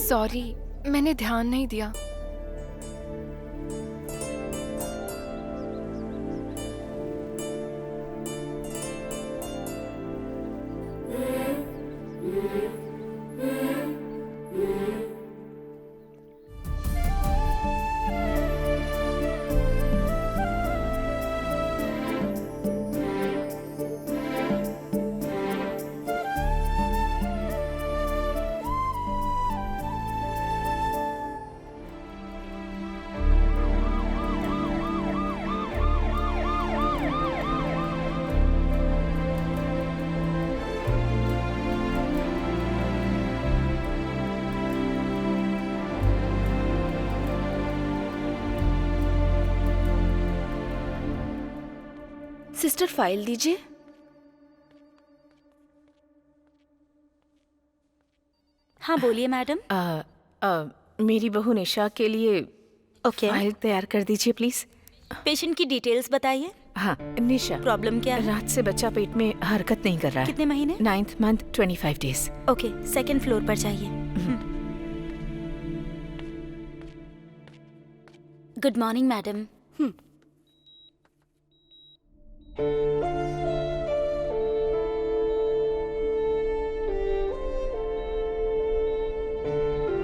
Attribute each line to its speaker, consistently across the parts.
Speaker 1: Sorry, मैंने ध्यान नहीं दिया।
Speaker 2: सिस्टर फाइल दीजिए।
Speaker 3: हाँ बोलिए मैडम।
Speaker 4: मेरी बहू निशा के लिए
Speaker 3: ओके,
Speaker 4: फाइल तैयार कर दीजिए प्लीज।
Speaker 3: पेशेंट की डिटेल्स बताइए।
Speaker 4: हाँ निशा,
Speaker 3: प्रॉब्लम क्या है?
Speaker 4: रात से बच्चा पेट में हरकत नहीं कर रहा है।
Speaker 3: कितने महीने?
Speaker 4: 9th month 25 days।
Speaker 3: Okay, second floor पर जाइए। Good morning madam.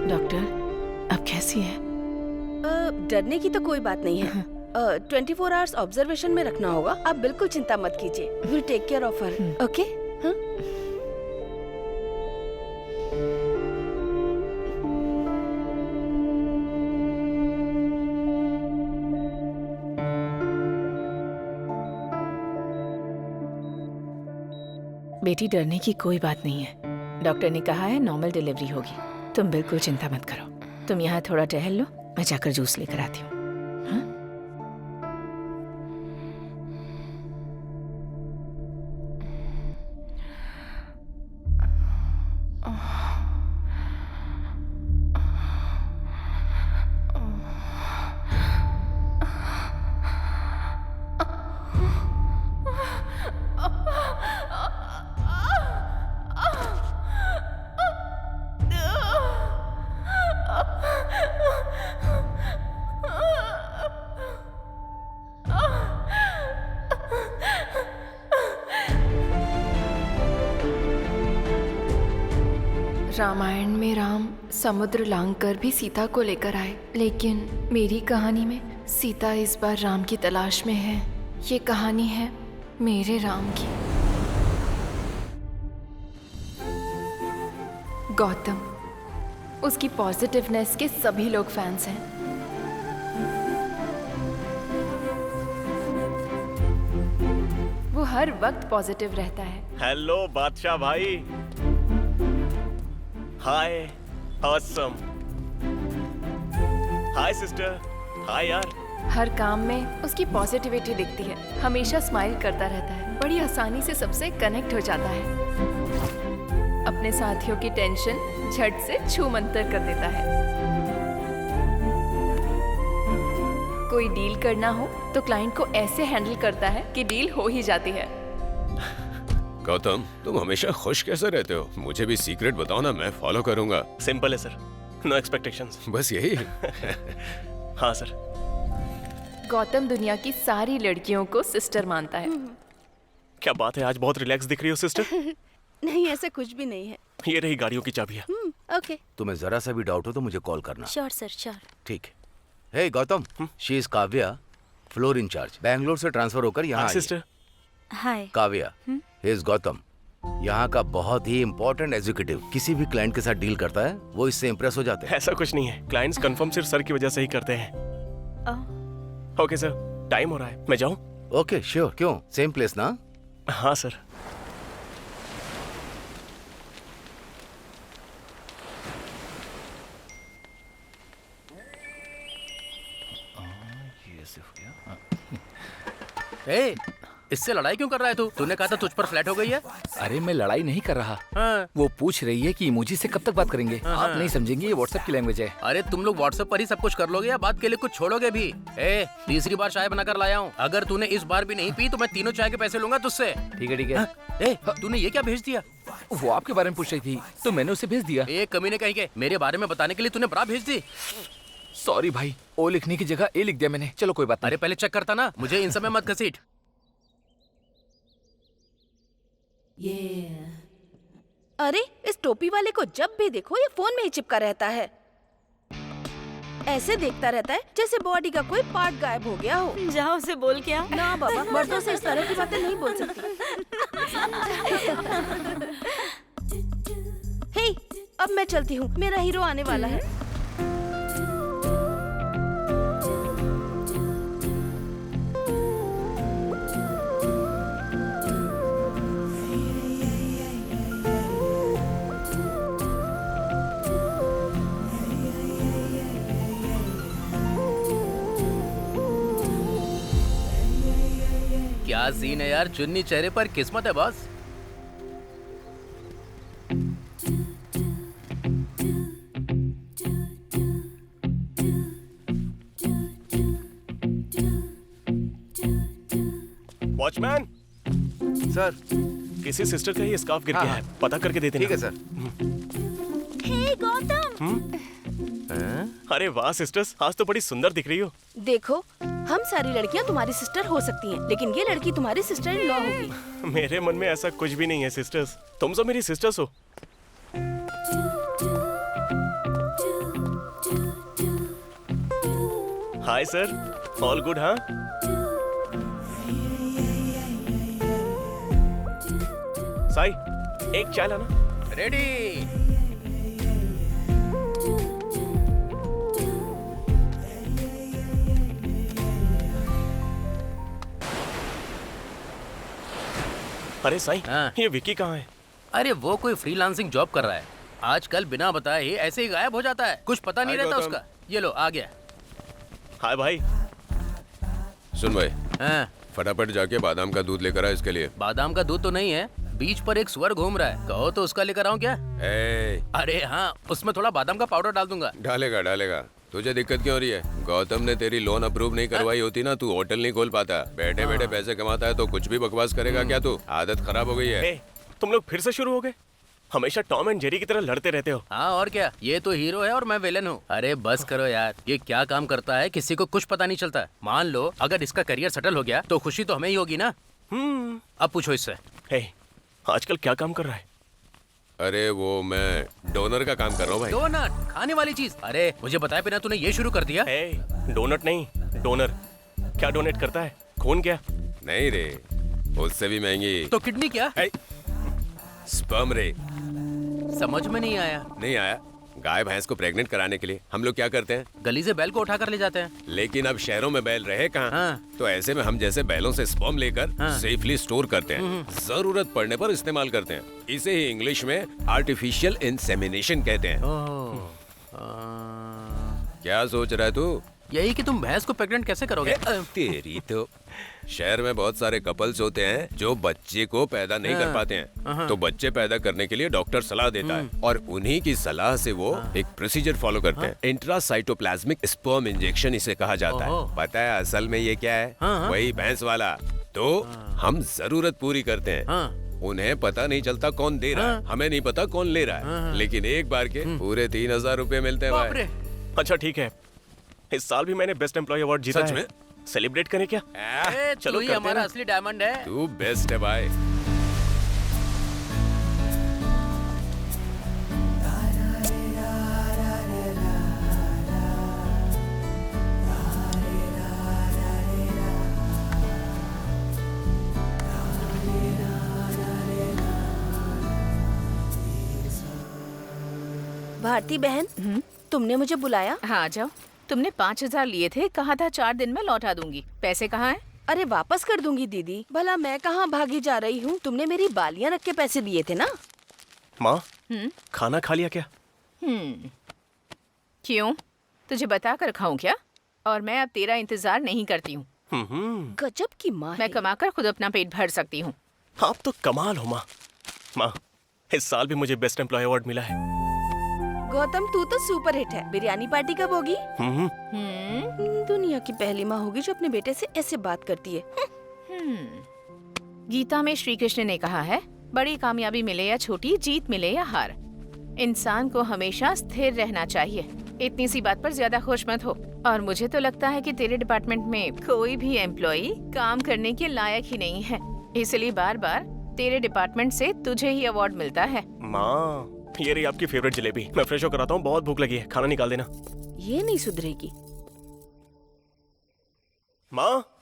Speaker 4: डॉक्टर अब कैसी है?
Speaker 2: डरने की तो कोई बात नहीं है। 24 आवर्स ऑब्जर्वेशन में रखना होगा। आप बिल्कुल चिंता मत कीजिए। Will take care of her. Okay?
Speaker 4: बेटी डरने की कोई बात नहीं है। डॉक्टर ने कहा है नॉर्मल डिलीवरी होगी। तुम बिल्कुल चिंता मत करो। तुम यहाँ थोड़ा टहल लो, मैं जाकर जूस लेकर आती हूँ। हाँ?
Speaker 1: रामायण में राम समुद्र लांघकर भी सीता को लेकर आए, लेकिन मेरी कहानी में सीता इस बार राम की तलाश में है। ये कहानी है मेरे राम की। गौतम, उसकी पॉजिटिवनेस के सभी लोग फैंस हैं। वो हर वक्त पॉजिटिव रहता है।
Speaker 5: हेलो बादशाह भाई। हाय ऑसम। हाय सिस्टर। हाय यार।
Speaker 1: हर काम में उसकी पॉजिटिविटी दिखती है। हमेशा स्माइल करता रहता है। बड़ी आसानी से सबसे कनेक्ट हो जाता है। अपने साथियों की टेंशन झट से छूमंतर कर देता है। कोई डील करना हो तो क्लाइंट को ऐसे हैंडल करता है कि डील हो ही जाती है।
Speaker 6: गौतम, तुम हमेशा खुश कैसे रहते हो? मुझे भी सीक्रेट बताओ ना, मैं फॉलो करूंगा।
Speaker 5: सिंपल है सर, नो एक्सपेक्टेशंस।
Speaker 6: बस यही?
Speaker 5: हाँ सर।
Speaker 1: गौतम दुनिया की सारी लड़कियों को सिस्टर मानता है।
Speaker 5: क्या बात है, आज बहुत रिलैक्स दिख रही हो सिस्टर।
Speaker 2: नहीं, ऐसा कुछ भी नहीं है।
Speaker 5: ये रही गाड़ियों की चाबियाँ।
Speaker 2: ओके।
Speaker 7: तुम्हें जरा सा भी डाउट हो तो मुझे कॉल करना।
Speaker 3: Sure sir, sure.
Speaker 7: ठीक है। Hey Gautam, she is Kavya, floor incharge. Bangalore से ट्रांसफर होकर यहाँ आई है।
Speaker 5: Sister.
Speaker 3: Hi.
Speaker 7: Kavya, he is Gautam, यहाँ का बहुत ही इम्पोर्टेंट एग्जीक्यूटिव किसी भी क्लाइंट के साथ डील करता है, वो इससे इम्प्रेस हो जाते हैं।
Speaker 5: ऐसा कुछ नहीं है, क्लाइंट्स कंफर्म सिर्फ सर की वजह से ही करते हैं। ओके सर, टाइम हो रहा है, मैं जाऊं?
Speaker 7: ओके श्योर, क्यों? सेम प्लेस ना?
Speaker 5: हाँ सर।
Speaker 8: ए, इससे लड़ाई क्यों कर रहा है तू? तूने कहा था तुझ पर फ्लैट हो गई है।
Speaker 9: अरे मैं लड़ाई नहीं कर रहा।
Speaker 8: हाँ।
Speaker 9: वो पूछ रही है कि इमोजी से कब तक बात करेंगे। आप नहीं समझेंगे, ये व्हाट्सएप की लैंग्वेज है।
Speaker 8: अरे तुम लोग व्हाट्सएप पर ही सब कुछ कर लोगे या बात के लिए कुछ छोड़ोगे भी? ए, तीसरी बार चाय बनाकर लाया हूँ, अगर तूने इस बार भी नहीं पी तो मैं तीनों चाय के पैसे लूंगा तुझसे।
Speaker 9: ठीक है ठीक है।
Speaker 8: ए, तूने ये क्या भेज दिया?
Speaker 9: वो आपके बारे में पूछ रही थी तो मैंने उसे भेज दिया।
Speaker 8: एक कमीने कहीं के मेरे बारे में बताने के लिए तूने बरा भेज दी।
Speaker 9: सॉरी भाई, ओ लिखने की जगह ए लिख दिया मैंने। चलो कोई बात नहीं।
Speaker 8: अरे पहले चेक करता ना, मुझे इन समय मत घसीट।
Speaker 2: अरे इस टोपी वाले को जब भी देखो ये फोन में ही चिपका रहता है। ऐसे देखता रहता है जैसे बॉडी का कोई पार्ट गायब हो गया हो।
Speaker 3: जाओ उसे बोल क्या।
Speaker 2: ना बाबा, मर्दों से इस तरह की बातें नहीं बोल सकती। हे, अब मैं चलती हूँ, मेरा हीरो आने वाला है।
Speaker 8: क्या सीन है यार, चुन्नी चेहरे पर, किस्मत है बॉस।
Speaker 5: Watchman
Speaker 7: sir.
Speaker 5: किसी सिस्टर का ही स्कार्फ गिर गया है, पता करके दे देना।
Speaker 7: ठीक है सर।
Speaker 3: हे गौतम,
Speaker 5: अरे वाह सिस्टर्स, आज तो बड़ी सुंदर दिख रही हो।
Speaker 2: देखो, हम सारी लड़कियां तुम्हारी सिस्टर हो सकती हैं, लेकिन ये लड़की तुम्हारी सिस्टर इन लॉ होगी।
Speaker 5: मेरे मन में ऐसा कुछ भी नहीं है सिस्टर्स, तुम सब मेरी सिस्टर्स हो। Hi sir, all good? हाँ साई, एक चाय लाना।
Speaker 8: रेडी।
Speaker 5: अरे साई,
Speaker 8: हाँ।
Speaker 5: ये विकी कहाँ है?
Speaker 8: अरे वो कोई फ्रीलांसिंग जॉब कर रहा है, आजकल बिना बताए ही ऐसे ही गायब हो जाता है, कुछ पता नहीं
Speaker 6: हाय
Speaker 8: रहता
Speaker 6: गौतम।
Speaker 8: उसका। ये लो आ गया।
Speaker 5: हाय भाई।
Speaker 6: सुन भाई,
Speaker 8: हाँ,
Speaker 6: फटाफट जाके बादाम का दूध लेकर आ इसके लिए।
Speaker 8: बादाम का दूध तो नहीं है, बीच पर एक सुअर घूम रहा है, कहो तो उसका लेकर आऊं क्या?
Speaker 6: ए,
Speaker 8: अरे हाँ, उसमें थोड़ा बादाम का पाउडर डाल दूंगा।
Speaker 6: डालेगा डालेगा। तुझे दिक्कत क्यों हो रही है? गौतम ने तेरी लोन अप्रूव नहीं करवाई होती ना, तू होटल नहीं खोल पाता। बैठे बैठे पैसे कमाता है तो कुछ भी बकवास करेगा क्या तू? आदत खराब हो गई है।
Speaker 5: ए, तुम लोग फिर से शुरू हो गए? हमेशा टॉम एंड जेरी की तरह लड़ते रहते हो।
Speaker 8: हाँ और क्या, ये तो हीरो है और मैं विलन हूँ। अरे बस करो यार, ये क्या काम करता है किसी को कुछ पता नहीं चलता। मान लो अगर इसका करियर सेटल हो गया तो खुशी तो हमें ही होगी ना। अब पूछो इससे।
Speaker 5: हे, आजकल क्या काम कर रहा है?
Speaker 6: अरे वो मैं डोनर का काम कर रहा हूँ भाई।
Speaker 8: डोनट, खाने वाली चीज। अरे मुझे बताया बिना तूने ये शुरू कर दिया।
Speaker 5: हे, डोनट नहीं, डोनर। क्या डोनेट करता है? खून क्या?
Speaker 6: नहीं रे, उससे भी महंगी।
Speaker 8: तो किडनी क्या?
Speaker 6: स्पर्म रे।
Speaker 8: समझ में नहीं आया।
Speaker 6: नहीं आया? गाय भैंस को प्रेग्नेंट कराने के लिए हम लोग क्या करते हैं?
Speaker 8: गली से बैल को उठा कर ले जाते हैं।
Speaker 6: लेकिन अब शहरों में बैल रहे कहाँ?
Speaker 8: हाँ।
Speaker 6: तो ऐसे में हम जैसे बैलों से स्पर्म लेकर सेफली स्टोर करते हैं, जरूरत पड़ने पर इस्तेमाल करते हैं। इसे ही इंग्लिश में आर्टिफिशियल इंसेमिनेशन कहते हैं। क्या सोच रहा है तू?
Speaker 8: यही कि तुम भैंस को प्रेग्नेंट कैसे करोगे?
Speaker 6: तेरी तो। शहर में बहुत सारे कपल्स होते हैं जो बच्चे को पैदा नहीं कर पाते हैं, तो बच्चे पैदा करने के लिए डॉक्टर सलाह देता है और उन्हीं की सलाह से वो एक प्रोसीजर फॉलो करते हैं। इंट्रासाइटोप्लाज्मिक स्पर्म इंजेक्शन इसे कहा जाता है। पता है असल में ये क्या है? वही भैंस वाला। तो हम जरूरत पूरी करते हैं, उन्हें पता नहीं चलता कौन दे रहा है, हमें नहीं पता कौन ले रहा है, लेकिन एक बार के पूरे 3000 रुपए मिलते हैं भाई।
Speaker 5: अच्छा ठीक है, इस साल भी मैंने बेस्ट एम्प्लॉय अवार्ड जीता
Speaker 6: सच
Speaker 5: है।
Speaker 6: में?
Speaker 5: सेलिब्रेट करें क्या?
Speaker 8: चलो
Speaker 5: चलो
Speaker 8: ही
Speaker 5: करते हैं
Speaker 8: हमारा
Speaker 5: ना।
Speaker 8: असली डायमंड है।
Speaker 6: तू बेस्ट है भाई।
Speaker 2: भारती बहन, तुमने मुझे बुलाया?
Speaker 4: हाँ आ जाओ। तुमने 5,000 लिए थे, कहा था 4 दिन में लौटा दूंगी। पैसे कहाँ हैं?
Speaker 2: अरे वापस कर दूंगी दीदी। भला मैं कहाँ भागी जा रही हूँ? तुमने मेरी बालियाँ रख के पैसे दिए थे ना।
Speaker 5: माँ, खाना खा लिया क्या?
Speaker 4: क्यों? तुझे बता कर खाऊं क्या? और मैं अब तेरा इंतजार नहीं करती हूँ।
Speaker 2: गजब की माँ
Speaker 4: मैं
Speaker 2: है।
Speaker 4: कमाकर खुद अपना पेट भर सकती हूँ।
Speaker 5: आप तो कमाल हो माँ। माँ, इस साल भी मुझे बेस्ट एम्प्लॉय अवार्ड मिला है।
Speaker 2: गौतम, तू तो सुपर हिट है। बिरयानी पार्टी कब होगी? दुनिया की पहली माँ होगी जो अपने बेटे से ऐसे बात करती है।
Speaker 4: गीता में श्री कृष्ण ने कहा है, बड़ी कामयाबी मिले या छोटी, जीत मिले या हार, इंसान को हमेशा स्थिर रहना चाहिए। इतनी सी बात पर ज्यादा खुश मत हो। और मुझे तो लगता है कि तेरे डिपार्टमेंट में कोई भी एम्प्लॉई काम करने के लायक ही नहीं है, इसलिए बार बार तेरे डिपार्टमेंट से तुझे ही अवार्ड मिलता है।
Speaker 5: माँ, ये रही आपकी फेवरेट जलेबी। मैं फ्रेश होकर आता हूँ, बहुत भूख लगी है, खाना निकाल देना।
Speaker 2: ये नहीं सुधरेगी।
Speaker 5: माँ,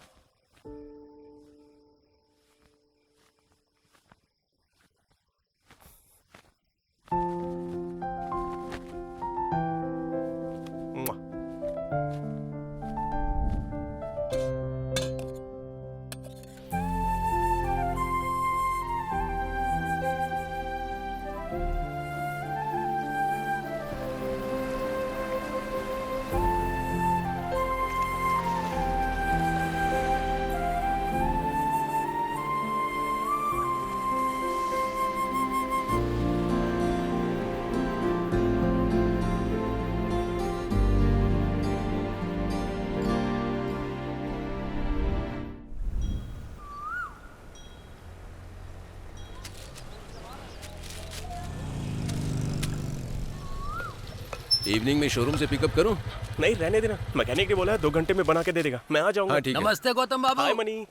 Speaker 6: इवनिंग में शोरूम से पिकअप करूं?
Speaker 5: नहीं रहने देना, मैकेनिक ने बोला है 2 घंटे में बना के दे देगा। मैं आ जाऊंगा।
Speaker 6: हाँ ठीक है।
Speaker 8: नमस्ते गौतम बाबू।
Speaker 5: हाय मनी।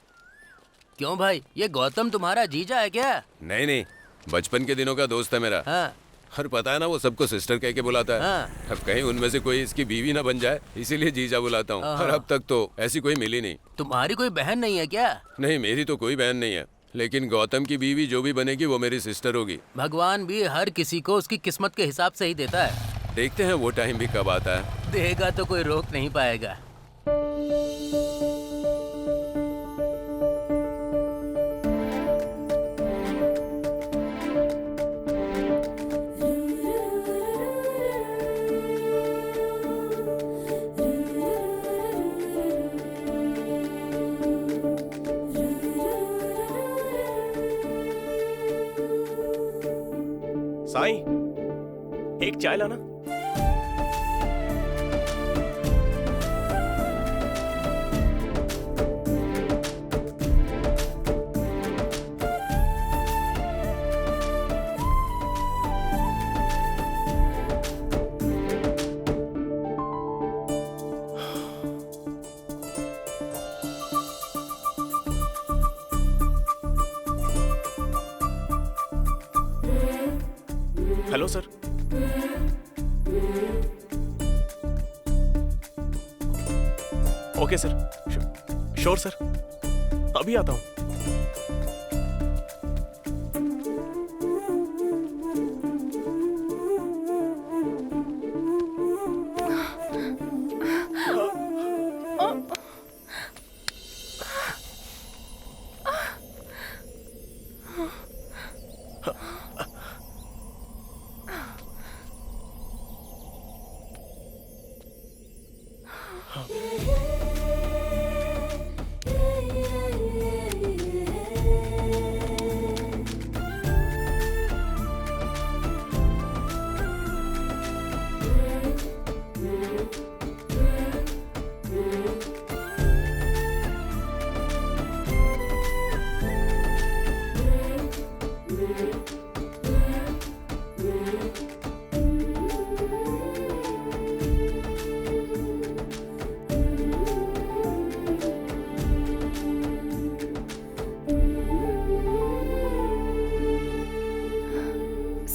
Speaker 8: क्यों भाई, ये गौतम तुम्हारा जीजा है क्या?
Speaker 6: नहीं नहीं, बचपन के दिनों का दोस्त है मेरा।
Speaker 8: हाँ।
Speaker 6: और पता है ना, वो सबको सिस्टर कह के बुलाता है।
Speaker 8: हाँ।
Speaker 6: अब कहीं उनमें से कोई इसकी बीवी ना बन जाए, इसीलिए जीजा बुलाता हूँ। और अब तक तो ऐसी कोई मिली नहीं।
Speaker 8: तुम्हारी कोई बहन नहीं है क्या?
Speaker 6: नहीं, मेरी तो कोई बहन नहीं है, लेकिन गौतम की बीवी जो भी बनेगी वो मेरी सिस्टर होगी।
Speaker 8: भगवान भी हर किसी को उसकी किस्मत के हिसाब से ही देता है।
Speaker 6: देखते हैं वो टाइम भी कब आता है।
Speaker 8: देगा तो कोई रोक नहीं पाएगा।
Speaker 5: साईं, एक चाय लाना। Hello sir. Okay sir, sure sir, अभी आता हूँ।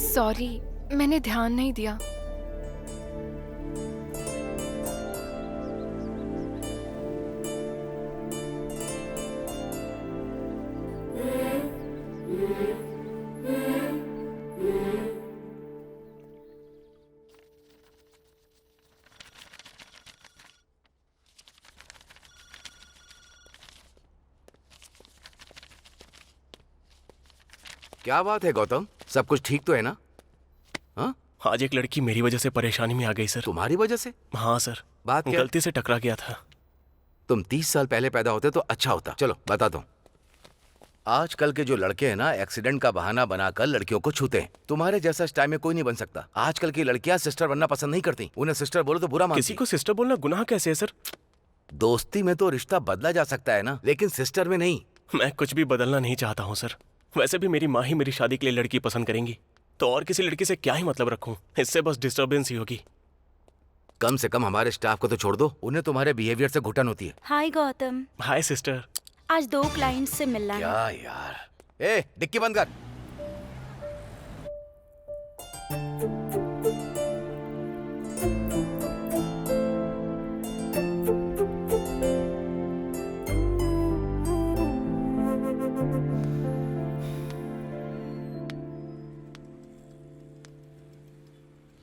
Speaker 1: सॉरी, मैंने ध्यान नहीं दिया।
Speaker 7: क्या बात है गौतम, सब कुछ ठीक तो है ना? हाँ,
Speaker 5: आज एक लड़की मेरी वजह से परेशानी में आ गई सर।
Speaker 7: तुम्हारी वजह से?
Speaker 5: हाँ सर,
Speaker 7: बात क्या?
Speaker 5: गलती से टकरा गया था।
Speaker 7: तुम 30 साल पहले पैदा होते तो अच्छा होता। चलो बताता हूँ। आजकल के जो लड़के हैं ना, एक्सीडेंट का बहाना बनाकर लड़कियों को छूते हैं। तुम्हारे जैसा इस टाइम में कोई नहीं बन सकता। आजकल की लड़कियां सिस्टर बनना पसंद नहीं करती। उन्हें सिस्टर बोलो तो बुरा मानती।
Speaker 5: किसी को सिस्टर बोलना गुनाह कैसे है सर?
Speaker 7: दोस्ती में तो रिश्ता बदला जा सकता है ना, लेकिन सिस्टर में नहीं।
Speaker 5: मैं कुछ भी बदलना नहीं चाहता हूँ सर। वैसे भी मेरी माँ ही मेरी शादी के लिए लड़की पसंद करेंगी, तो और किसी लड़की से क्या ही मतलब रखूं? इससे बस डिस्टर्बेंस ही होगी।
Speaker 7: कम से कम हमारे स्टाफ को तो छोड़ दो, उन्हें तुम्हारे बिहेवियर से घुटन होती है।
Speaker 3: हाय गौतम,
Speaker 5: हाय सिस्टर।
Speaker 3: आज 2 क्लाइंट्स से मिलना है।
Speaker 7: क्या यार, ए डिक्की बंद कर।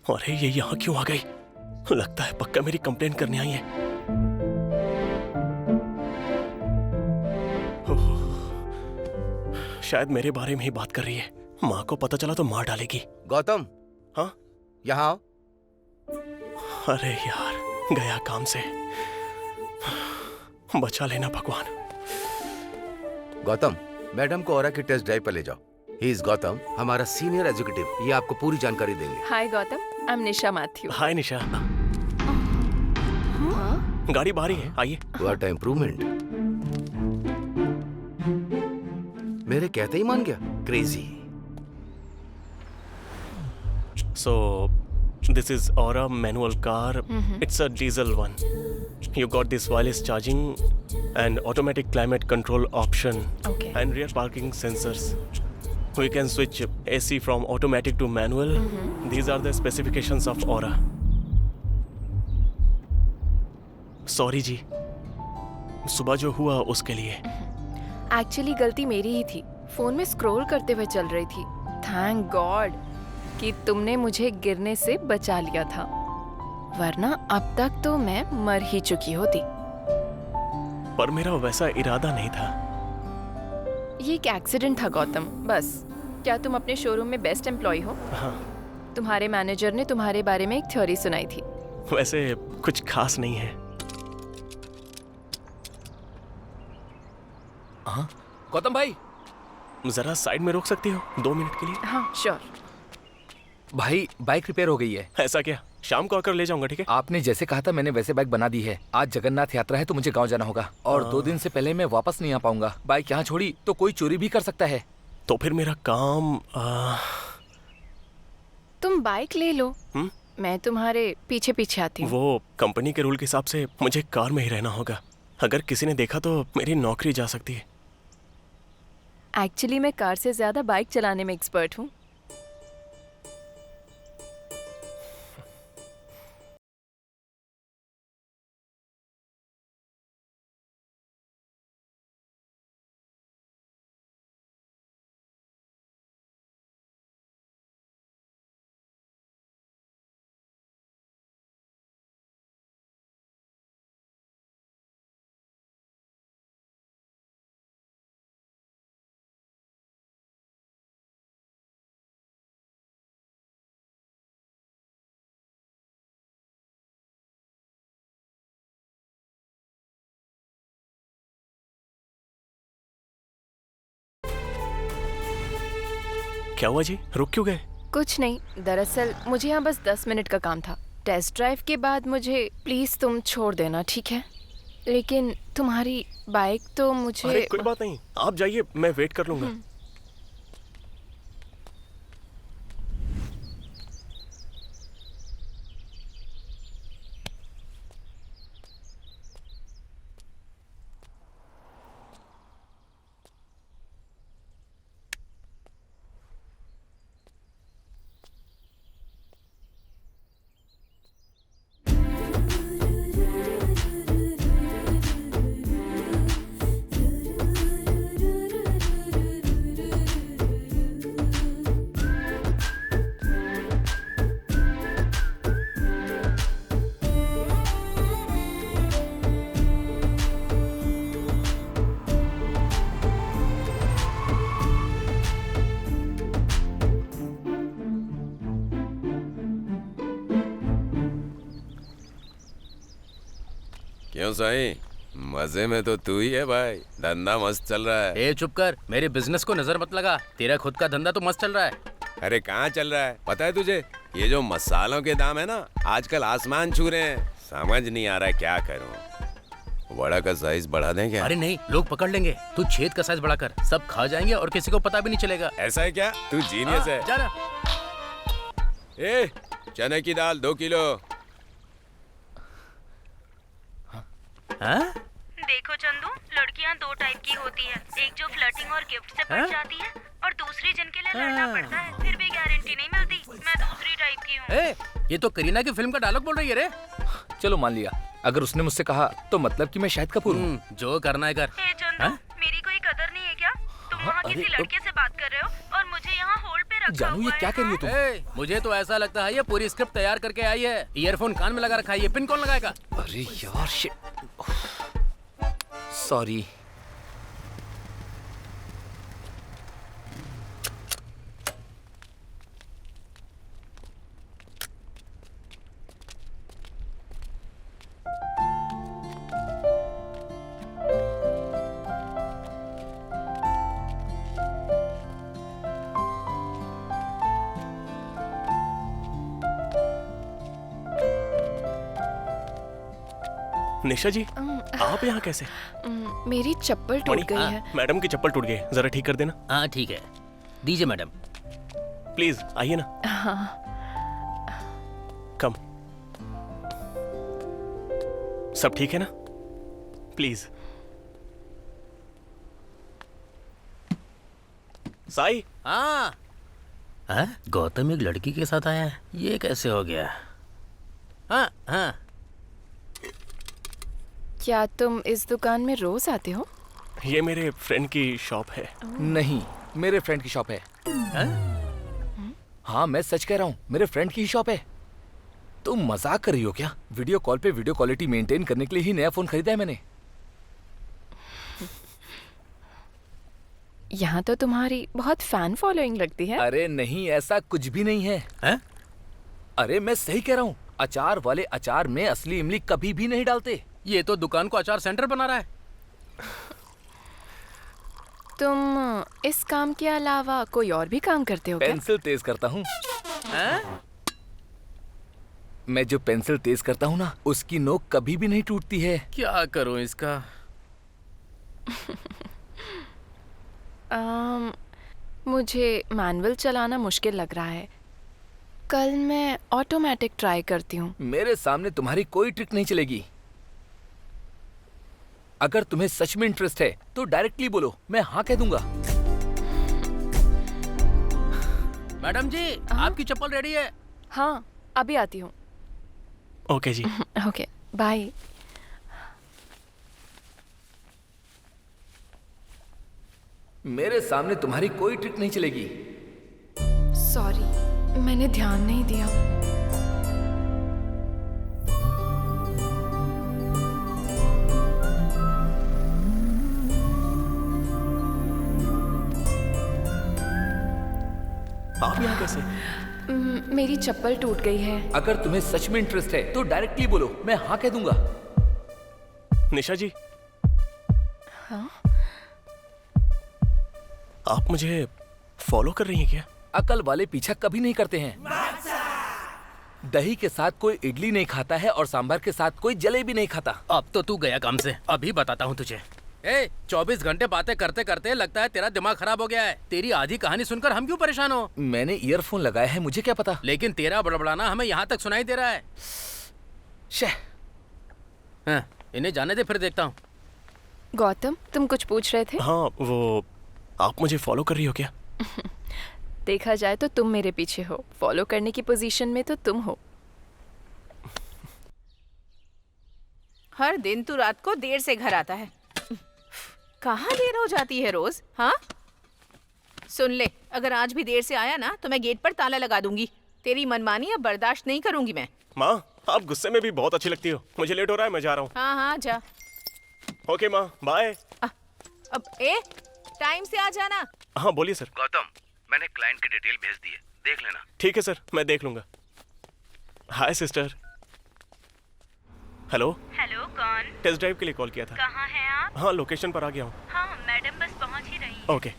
Speaker 5: अरे ये यहाँ क्यों आ गई? लगता है पक्का मेरी कंप्लेन करने आई है। शायद मेरे बारे में ही बात कर रही है। माँ को पता चला तो मार डालेगी।
Speaker 7: गौतम,
Speaker 5: हाँ
Speaker 7: यहाँ आओ।
Speaker 5: अरे यार, गया काम से। बचा लेना भगवान।
Speaker 7: गौतम, मैडम को औरा की टेस्ट ड्राइव पर ले जाओ। ही इज गौतम, हमारा सीनियर एग्जीक्यूटिव। ये आपको पूरी जानकारी देंगे।
Speaker 1: Hi Gautam, I am Nisha Matthew.
Speaker 5: Hi Nisha. गाड़ी बाहर ही है, आइए।
Speaker 7: What improvement. मेरे कहते ही मान गया। Crazy.
Speaker 5: So, this is Aura manual car. It's a diesel one. You got this wireless charging and automatic climate control option.
Speaker 1: Okay.
Speaker 5: And rear parking sensors. We can switch AC from automatic to manual. These are the specifications of Aura. Sorry जी, सुबह जो हुआ उसके लिए।
Speaker 1: Actually गलती मेरी ही थी। Phone में scroll करते हुए चल रही थी। थैंक गॉड कि तुमने मुझे गिरने से बचा लिया था, वरना अब तक तो मैं मर ही चुकी होती।
Speaker 5: पर मेरा वैसा इरादा नहीं था।
Speaker 1: ये एक एक्सीडेंट था गौतम, बस। क्या तुम अपने शोरूम में बेस्ट एम्प्लॉय हो?
Speaker 5: हाँ।
Speaker 1: तुम्हारे मैनेजर ने तुम्हारे बारे में एक थ्योरी सुनाई थी।
Speaker 5: वैसे कुछ खास नहीं है। हाँ
Speaker 9: गौतम भाई,
Speaker 5: जरा साइड में रोक सकती हो 2 मिनट के लिए?
Speaker 1: हाँ श्योर।
Speaker 9: भाई बाइक रिपेयर हो गई है।
Speaker 5: ऐसा क्या? शाम को आकर ले जाऊंगा, ठीक है?
Speaker 9: आपने जैसे कहा था मैंने वैसे बाइक बना दी है। आज जगन्नाथ यात्रा है तो मुझे गांव जाना होगा और 2 दिन से पहले मैं वापस नहीं आ पाऊंगा। बाइक यहाँ छोड़ी तो कोई चोरी भी कर सकता है।
Speaker 5: तो फिर मेरा काम
Speaker 1: तुम बाइक ले लो। मैं तुम्हारे पीछे पीछे आती हूँ।
Speaker 5: वो कंपनी के रूल के हिसाब से मुझे कार में ही रहना होगा। अगर किसी ने देखा तो मेरी नौकरी जा सकती है।
Speaker 1: एक्चुअली मैं कार से ज्यादा बाइक चलाने में एक्सपर्ट हूँ।
Speaker 5: क्या हुआ जी, रुक क्यों गए?
Speaker 1: कुछ नहीं, दरअसल मुझे यहाँ बस 10 मिनट का काम था। टेस्ट ड्राइव के बाद मुझे प्लीज तुम छोड़ देना, ठीक है? लेकिन तुम्हारी बाइक तो मुझे।
Speaker 5: अरे कोई बात नहीं, आप जाइए, मैं वेट कर लूंगा।
Speaker 6: क्यों साईं, मजे में तो तू ही है भाई, धंधा मस्त चल रहा है।
Speaker 8: ए चुप कर, मेरे बिजनेस को नजर मत लगा। तेरा खुद का धंधा तो मस्त चल रहा है।
Speaker 6: अरे कहाँ चल रहा है पता है तुझे? ये जो मसालों के दाम है ना, आजकल आसमान छू रहे हैं। समझ नहीं आ रहा है क्या करूं। वड़ा का साइज बढ़ा दें क्या?
Speaker 8: अरे नहीं, लोग पकड़ लेंगे। तू छेद का साइज बढ़ाकर, सब खा जाएंगे और किसी को पता भी नहीं चलेगा।
Speaker 6: ऐसा है क्या? तू जीनियस है।
Speaker 8: जा ना।
Speaker 6: ए, चने की दाल 2 किलो।
Speaker 8: हाँ?
Speaker 3: देखो चंदू, लड़कियां 2 टाइप की होती है, एक जो फ्लर्टिंग और गिफ्ट से पड़ जाती है और दूसरी जिनके लिए लड़ना पड़ता है फिर भी गारंटी नहीं मिलती। मैं दूसरी टाइप की हूँ।
Speaker 8: ए, ये तो करीना की फिल्म का डायलॉग बोल रही है रे।
Speaker 9: चलो मान लिया, अगर उसने मुझसे कहा तो मतलब कि मैं शाहिद कपूर हूँ।
Speaker 8: जो करना है कर।
Speaker 3: ए चंदू, मेरी कोई कदर नहीं है क्या? तुम वहाँ किसी लड़के से बात कर रहे हो और मुझे यहाँ होल्ड पे रखा
Speaker 9: जानू, ये
Speaker 3: हुआ
Speaker 9: क्या
Speaker 3: है।
Speaker 9: कर रही हो तुम?
Speaker 8: ए, मुझे तो ऐसा लगता है ये पूरी स्क्रिप्ट तैयार करके आई है। ईयरफोन कान में लगा रखा है, ये पिन कौन लगाएगा?
Speaker 9: अरे यार शिट, सॉरी।
Speaker 5: निशा जी, आप यहाँ कैसे?
Speaker 1: मेरी चप्पल टूट गई है।
Speaker 5: मैडम की चप्पल टूट गई, जरा ठीक कर देना।
Speaker 8: हाँ ठीक है, दीजिए मैडम।
Speaker 5: प्लीज आइए ना। कम। सब ठीक है ना? प्लीज। साई।
Speaker 8: हाँ। हाँ? गौतम एक लड़की के साथ आया है, ये कैसे हो गया? हाँ हाँ।
Speaker 1: क्या तुम इस दुकान में रोज आते हो?
Speaker 5: ये मेरे फ्रेंड की शॉप है।
Speaker 9: नहीं, मेरे फ्रेंड की शॉप है। हाँ मैं सच कह रहा हूँ, मेरे फ्रेंड की ही शॉप है। तुम मजाक कर रही हो क्या? वीडियो कॉल पे वीडियो क्वालिटी मेंटेन करने के लिए ही नया फोन खरीदा है मैंने।
Speaker 1: यहाँ तो तुम्हारी बहुत फैन फॉलोइंग लगती है।
Speaker 9: अरे नहीं, ऐसा कुछ भी नहीं है।
Speaker 8: हैं?
Speaker 9: अरे मैं सही कह रहा हूँ, अचार वाले अचार में असली इमली कभी भी नहीं डालते।
Speaker 8: ये तो दुकान को अचार सेंटर बना रहा है।
Speaker 1: तुम इस काम के अलावा कोई और भी काम करते हो क्या?
Speaker 9: पेंसिल तेज करता हूँ। मैं जो पेंसिल तेज करता हूँ ना, उसकी नोक कभी भी नहीं टूटती है।
Speaker 8: क्या करूँ इसका?
Speaker 1: मुझे मैनुअल चलाना मुश्किल लग रहा है। कल मैं ऑटोमेटिक ट्राई करती हूँ।
Speaker 9: मेरे सामने तुम्हारी कोई ट्रिक नहीं चलेगी। अगर तुम्हें सच में इंटरेस्ट है तो डायरेक्टली बोलो, मैं हाँ कह दूंगा।
Speaker 8: मैडम जी, आपकी चप्पल रेडी है?
Speaker 1: हाँ, अभी आती हूँ।
Speaker 5: ओके जी।
Speaker 1: Okay, bye.
Speaker 9: मेरे सामने तुम्हारी कोई ट्रिक नहीं चलेगी।
Speaker 1: सॉरी, मैंने ध्यान नहीं दिया।
Speaker 5: आप यहाँ कैसे?
Speaker 1: मेरी चप्पल टूट गई है।
Speaker 9: अगर तुम्हें सच में इंटरेस्ट है तो डायरेक्टली बोलो, मैं हाँ कह दूंगा।
Speaker 5: निशा जी।
Speaker 1: हाँ?
Speaker 5: आप मुझे फॉलो कर रही हैं क्या?
Speaker 9: अकल वाले पीछा कभी नहीं करते हैं। दही के साथ कोई इडली नहीं खाता है और सांभर के साथ कोई जलेबी नहीं खाता।
Speaker 8: अब तो तू गया काम से, अभी बताता हूँ तुझे। 24 घंटे बातें करते करते लगता है तेरा दिमाग खराब हो गया है। तेरी आधी कहानी सुनकर हम क्यों परेशान हो?
Speaker 9: मैंने ईयरफोन लगाया है, मुझे क्या पता।
Speaker 8: लेकिन तेरा बड़बड़ाना हमें यहाँ तक सुनाई दे रहा है। हाँ, इन्हें जाने दे, फिर देखता हूँ।
Speaker 1: गौतम, तुम कुछ पूछ रहे थे?
Speaker 5: हाँ, वो आप मुझे फॉलो कर रही हो क्या?
Speaker 1: देखा जाए तो तुम मेरे पीछे हो, फॉलो करने की पोजीशन में तो तुम हो।
Speaker 4: हर दिन तू रात को देर से घर आता है। कहाँ देर हो जाती है रोज? हाँ, सुन ले, अगर आज भी देर से आया ना तो मैं गेट पर ताला लगा दूंगी। तेरी मनमानी अब बर्दाश्त नहीं करूंगी मैं।
Speaker 5: माँ, आप गुस्से में भी बहुत अच्छी लगती हो। मुझे लेट हो रहा है, मैं जा रहा हूँ।
Speaker 4: हाँ हाँ जा।
Speaker 5: ओके माँ, बाय।
Speaker 4: अब टाइम से आ जाना।
Speaker 5: हाँ बोलिए सर।
Speaker 7: गौतम, मैंने क्लाइंट की डिटेल भेज दी है, देख लेना।
Speaker 5: ठीक है सर, मैं देख लूंगा। हाय सिस्टर। हेलो।
Speaker 3: हेलो, कौन?
Speaker 5: टेस्ट ड्राइव के लिए कॉल किया था।
Speaker 3: कहाँ हैं आप?
Speaker 5: हाँ, लोकेशन पर आ गया हूँ।
Speaker 3: हाँ, मैडम बस पहुँच ही रही हैं।
Speaker 5: ओके।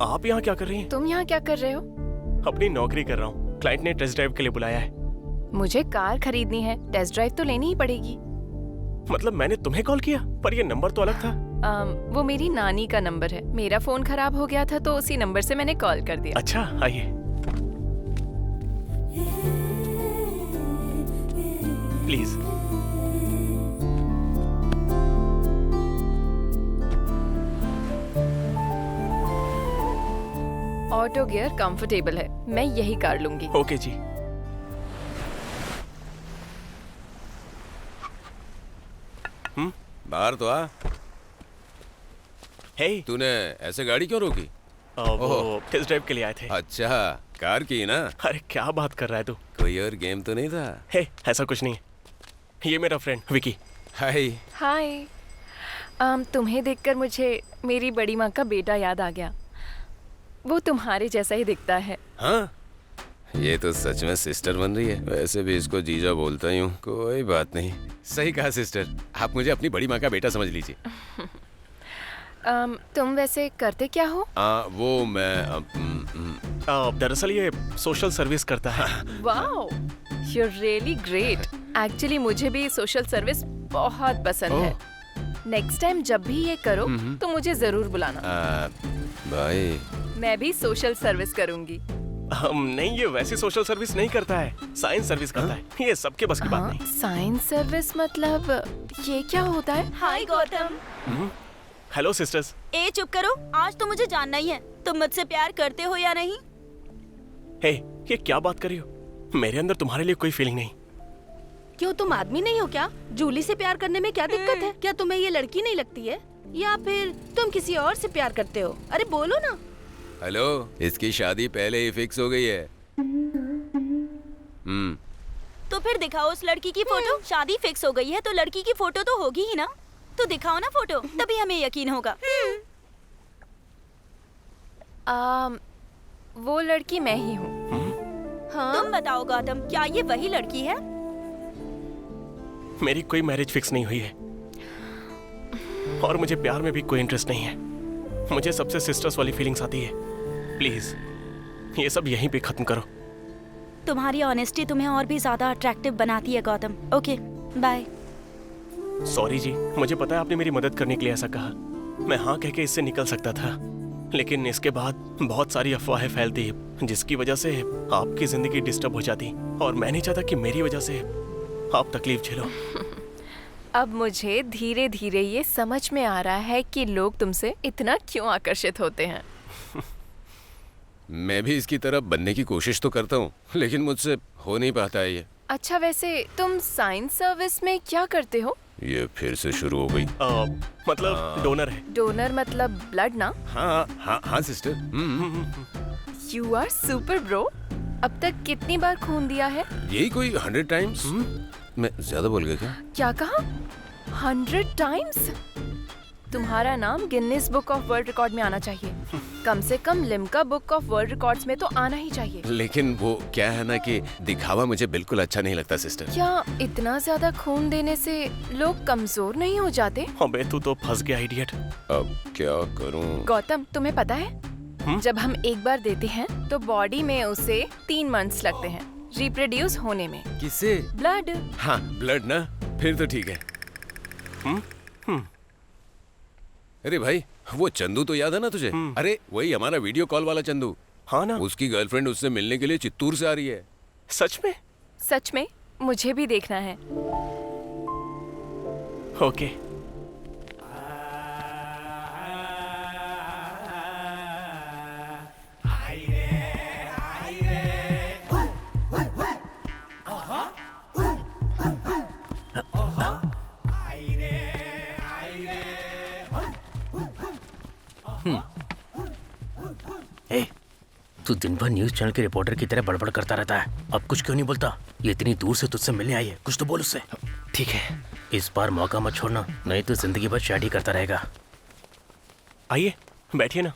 Speaker 5: आप यहाँ क्या कर रही हैं?
Speaker 1: तुम यहाँ क्या कर रहे हो?
Speaker 5: अपनी नौकरी कर रहा हूँ। क्लाइंट ने टेस्ट ड्राइव के लिए बुलाया है।
Speaker 1: मुझे कार खरीदनी है, टेस्ट ड्राइव तो लेनी ही पड़ेगी।
Speaker 5: मतलब मैंने तुम्हें कॉल किया, पर ये नंबर तो अलग था।
Speaker 1: वो मेरी नानी का नंबर है। मेरा फोन खराब हो गया था तो उसी नंबर से मैंने कॉल कर दिया।
Speaker 5: अच्छा, आइए। प्लीज।
Speaker 1: ऑटो गियर कंफर्टेबल है, मैं यही कार लूंगी।
Speaker 5: ओके जी।
Speaker 6: बाहर तो आ।
Speaker 5: हे,
Speaker 6: तूने ऐसे गाड़ी क्यों रोकी?
Speaker 5: वो टेस्ट ड्राइव के लिए आए थे।
Speaker 6: अच्छा, कार की ना?
Speaker 5: अरे क्या बात कर रहा है तू?
Speaker 6: कोई और गेम तो नहीं था?
Speaker 5: हे, ऐसा कुछ नहीं है। ये मेरा फ्रेंड विकी।
Speaker 6: हाय।
Speaker 1: हाय। तुम्हें देखकर मुझे मेरी बड़ी माँ का बेटा याद आ गया। वो तुम्हारे जैसा ही दिखता है।
Speaker 6: हाँ, ये तो सच में सिस्टर बन रही है। वैसे भी इसको जीजा बोलता ही हूँ। कोई बात नहीं। सही कहा सिस्टर। आप मुझे अपनी बड़ी माँ का बेटा समझ लीजिए।
Speaker 1: तुम वैसे करते क्या हो?
Speaker 6: वो मैं
Speaker 5: दरअसल ये सोशल सर्विस करता है।
Speaker 1: Wow, you're really great. Actually मुझे भी सोशल सर्विस बहुत पसंद है। नेक्स्ट टाइम जब भी ये करो तो मुझे जरूर बुलाना।
Speaker 6: भाई,
Speaker 1: मैं भी सोशल सर्विस करूंगी।
Speaker 5: नहीं, ये वैसी सोशल सर्विस नहीं करता है, साइंस सर्विस करता है। ये सबके बस की बात नहीं।
Speaker 1: साइंस सर्विस मतलब ये क्या होता है?
Speaker 3: हाय गौतम।
Speaker 5: Hello sisters.
Speaker 3: ए चुप करो, आज तो मुझे जानना ही है, तुम मुझसे प्यार करते हो या नहीं?
Speaker 5: हे, ये क्या बात कर रही हो? मेरे अंदर तुम्हारे लिए कोई फीलिंग नहीं।
Speaker 2: क्यों, तुम आदमी नहीं हो क्या? जूली से प्यार करने में क्या दिक्कत है? क्या तुम्हें ये लड़की नहीं लगती है, या फिर तुम किसी और से प्यार करते हो? अरे बोलो ना।
Speaker 6: हेलो, इसकी शादी पहले ही फिक्स हो गई है।
Speaker 3: तो फिर दिखाओ उस लड़की की फोटो। शादी फिक्स हो गई है तो लड़की की फोटो तो होगी ही ना। तो दिखाओ ना फोटो, तभी हमें यकीन होगा।
Speaker 1: वो लड़की मैं ही हूँ।
Speaker 2: हाँ?
Speaker 3: तुम बताओ गौतम, क्या ये वही लड़की है?
Speaker 5: मेरी कोई मैरिज फिक्स नहीं हुई है और मुझे प्यार में भी कोई इंटरेस्ट नहीं है। मुझे सबसे सिस्टर्स वाली फीलिंग्स आती है। प्लीज ये सब यहीं पे खत्म करो।
Speaker 3: तुम्हारी ऑनेस्टी तुम्हें और भी ज्यादा अट्रैक्टिव बनाती है गौतम। Okay, bye.
Speaker 5: सॉरी जी, मुझे पता है आपने मेरी मदद करने के लिए ऐसा कहा। मैं हाँ कह के इससे निकल सकता था, लेकिन इसके बाद बहुत सारी अफवाहें फैलती जिसकी वजह से आपकी जिंदगी डिस्टर्ब हो जाती और मैं नहीं चाहता कि मेरी वजह से आप तकलीफ झेलो।
Speaker 1: अब मुझे धीरे धीरे ये समझ में आ रहा है कि लोग तुमसे इतना क्यों आकर्षित होते हैं।
Speaker 6: मैं भी इसकी तरह बनने की कोशिश तो करता हूँ, लेकिन मुझसे हो नहीं पाता है ये।
Speaker 1: अच्छा, वैसे तुम साइंस सर्विस में क्या करते हो?
Speaker 6: ये फिर से शुरू हो गई।
Speaker 5: मतलब डोनर है।
Speaker 1: डोनर मतलब ब्लड ना?
Speaker 6: हाँ हाँ हाँ sister.
Speaker 1: You are super bro. अब तक कितनी बार खून दिया है?
Speaker 6: यही कोई 100 टाइम्स। मैं ज्यादा बोल गया क्या?
Speaker 1: क्या कहा? 100 टाइम्स? तुम्हारा नाम Guinness book of world record में आना चाहिए। कम से कम Limca book of world records में तो आना ही चाहिए।
Speaker 6: लेकिन वो क्या है ना कि दिखावा मुझे बिल्कुल अच्छा नहीं लगता सिस्टर।
Speaker 1: क्या इतना ज्यादा खून देने से लोग कमजोर नहीं हो जाते?
Speaker 5: अबे तू तो फंस गया इडियट।
Speaker 6: अब क्या करूं?
Speaker 1: गौतम, तुम्हें पता है जब हम एक बार देते हैं तो बॉडी में उसे 3 मंथ्स लगते हैं रिप्रोड्यूस होने में।
Speaker 6: किसे?
Speaker 1: ब्लड।
Speaker 6: हाँ, ब्लड ना, फिर तो ठीक है। अरे भाई, वो चंदू तो याद है ना तुझे? अरे वही हमारा वीडियो कॉल वाला चंदू।
Speaker 5: हाँ ना।
Speaker 6: उसकी गर्लफ्रेंड उससे मिलने के लिए चित्तूर से आ रही है।
Speaker 5: सच में?
Speaker 1: सच में? मुझे भी देखना है।
Speaker 5: ओके।
Speaker 8: तू दिन भर न्यूज चैनल के रिपोर्टर की तरह बड़बड़ करता रहता है, अब कुछ क्यों नहीं बोलता? ये इतनी दूर से तुझसे मिलने आई है, कुछ तो बोल उससे।
Speaker 9: ठीक है,
Speaker 8: इस बार मौका मत छोड़ना, नहीं तो जिंदगी भर चैट ही करता रहेगा।
Speaker 5: आइए बैठिए ना।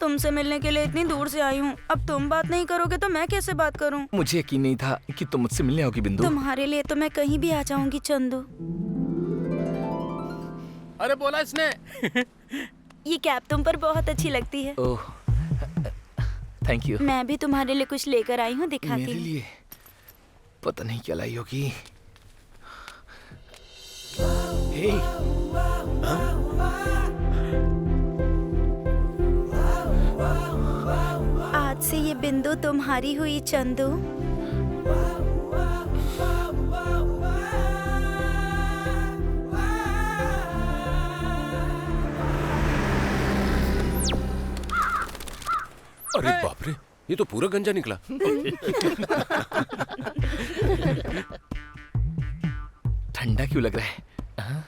Speaker 3: तुमसे मिलने के लिए इतनी दूर से आई हूँ। अब तुम बात नहीं करोगे तो मैं कैसे बात करूँ?
Speaker 9: मुझे यकीन नहीं था कि तुम मुझसे मिलने आओगी बिंदु।
Speaker 3: तुम्हारे लिए तो मैं कहीं भी आ जाऊंगी चंदू।
Speaker 8: अरे बोला इसने।
Speaker 3: ये कैप तुम पर बहुत अच्छी लगती है।
Speaker 9: ओह, थैंक यू।
Speaker 3: मैं भी तुम्हारे लिए कुछ लेकर आई हूँ, दिखाती
Speaker 9: मेरे
Speaker 3: हूँ।
Speaker 9: लिए पता नहीं क्या लाई होगी। हे,
Speaker 3: आज से ये बिंदु तुम्हारी हुई चंदू।
Speaker 6: अरे बाप रे, ये तो पूरा गंजा निकला।
Speaker 9: ठंडा क्यों लग रहा है? हाँ?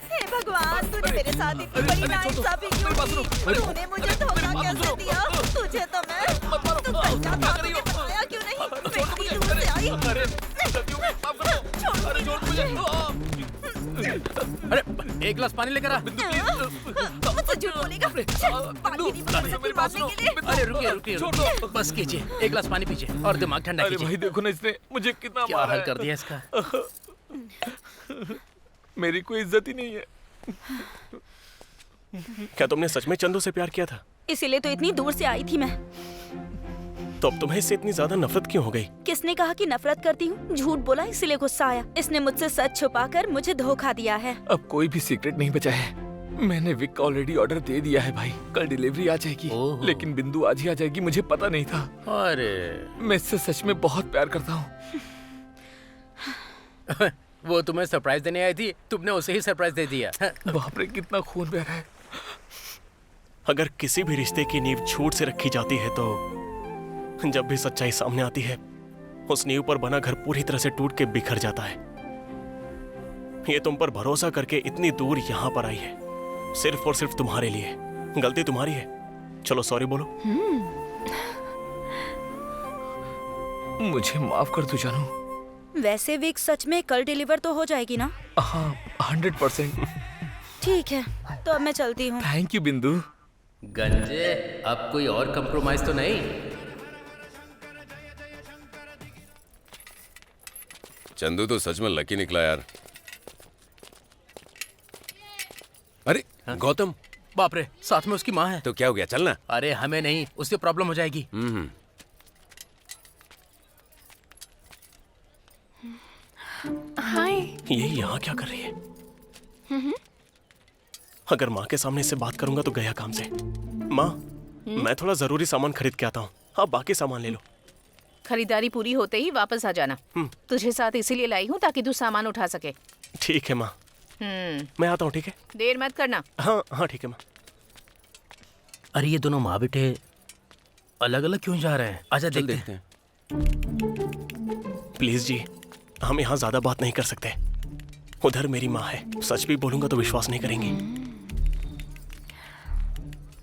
Speaker 3: हे भगवान, तूने मेरे साथ इतनी बड़ी नाइंसाफी क्यों की? तूने मुझे धोखा कैसे दिया? तुझे तो मैं तू सच्चा था, तूने बताया क्यों नहीं? मैं इतनी दूर से आई।
Speaker 8: अरे एक गिलास पानी लेकर आ।
Speaker 3: मुझसे झूठ बोलेगा? पानी नहीं मिला फिर मारने के लिए।
Speaker 8: अरे रुकिए रुकिए, बस कीजिए, एक गिलास पानी पीजिए और दिमाग ठंडा
Speaker 9: अरे
Speaker 8: कीजिए।
Speaker 9: भाई देखो ना, इसने मुझे कितना
Speaker 8: क्या
Speaker 9: मारा
Speaker 8: हाल
Speaker 9: है।
Speaker 8: कर दिया इसका।
Speaker 9: मेरी कोई इज्जत ही नहीं है।
Speaker 5: क्या तुमने सच में चंदू से प्यार किया था?
Speaker 3: इसीलिए तो इतनी दूर से आई थी मैं।
Speaker 5: तो अब तुम्हें इससे इतनी ज्यादा नफरत क्यों हो गई?
Speaker 3: किसने कहा कि नफरत करती हूँ? झूठ बोला इसलिए गुस्सा आया। इसने मुझसे सच छुपाकर मुझे धोखा दिया है।
Speaker 9: अब कोई भी सीक्रेट नहीं बचा है। मैंने विक का ऑलरेडी ऑर्डर दे दिया है भाई। कल डिलीवरी आ जाएगी।
Speaker 8: ओहो।
Speaker 9: लेकिन बिंदु आज ही आ जाएगी, मुझे पता नहीं था।
Speaker 8: अरे
Speaker 9: मैं इससे सच में बहुत प्यार करता हूँ।
Speaker 8: वो तुम्हें सरप्राइज देने आई थी, तुमने उसे ही सरप्राइज दे दिया।
Speaker 9: बाप रे, कितना खून बह रहा है।
Speaker 5: अगर किसी भी रिश्ते की नींव झूठ से रखी जाती है तो जब भी सच्चाई सामने आती है, उस नींव पर बना घर पूरी तरह से टूट के बिखर जाता है। ये तुम पर भरोसा करके इतनी दूर यहाँ पर आई है, सिर्फ और सिर्फ तुम्हारे लिए। गलती तुम्हारी है। चलो सॉरी बोलो।
Speaker 9: मुझे माफ कर दो जानू।
Speaker 3: वैसे वीक सच में कल डिलीवर तो हो जाएगी ना?
Speaker 9: हाँ, 100%।
Speaker 3: ठीक है, तो अब मैं चलती हूँ।
Speaker 9: थैंक यू बिंदु।
Speaker 8: गंजे, अब कोई और कंप्रोमाइज तो नहीं?
Speaker 6: चंदू तो सच में लकी निकला यार। अरे गौतम,
Speaker 8: बाप रे, साथ में उसकी माँ है।
Speaker 6: तो क्या हो गया, चलना।
Speaker 8: अरे हमें नहीं, उससे प्रॉब्लम हो जाएगी।
Speaker 1: हाय।
Speaker 5: ये यहाँ क्या कर रही है? अगर माँ के सामने इससे बात करूंगा तो गया काम से। माँ, मैं थोड़ा जरूरी सामान खरीद के आता हूँ, आप बाकी सामान ले लो।
Speaker 4: खरीदारी पूरी होते ही वापस आ जाना। तुझे साथ इसीलिए लाई हूँ ताकि तू सामान उठा सके।
Speaker 5: ठीक है माँ, मैं आता हूँ। ठीक है?
Speaker 4: देर मत करना।
Speaker 5: हाँ हाँ ठीक है माँ।
Speaker 8: अरे ये दोनों माँ बेटे अलग अलग क्यों जा रहे हैं? आजा
Speaker 6: चल
Speaker 8: देखते
Speaker 6: देखते
Speaker 8: हैं।
Speaker 6: हैं।
Speaker 5: प्लीज जी, हम यहाँ ज्यादा बात नहीं कर सकते। उधर मेरी माँ है, सच भी बोलूंगा तो विश्वास नहीं करेंगी।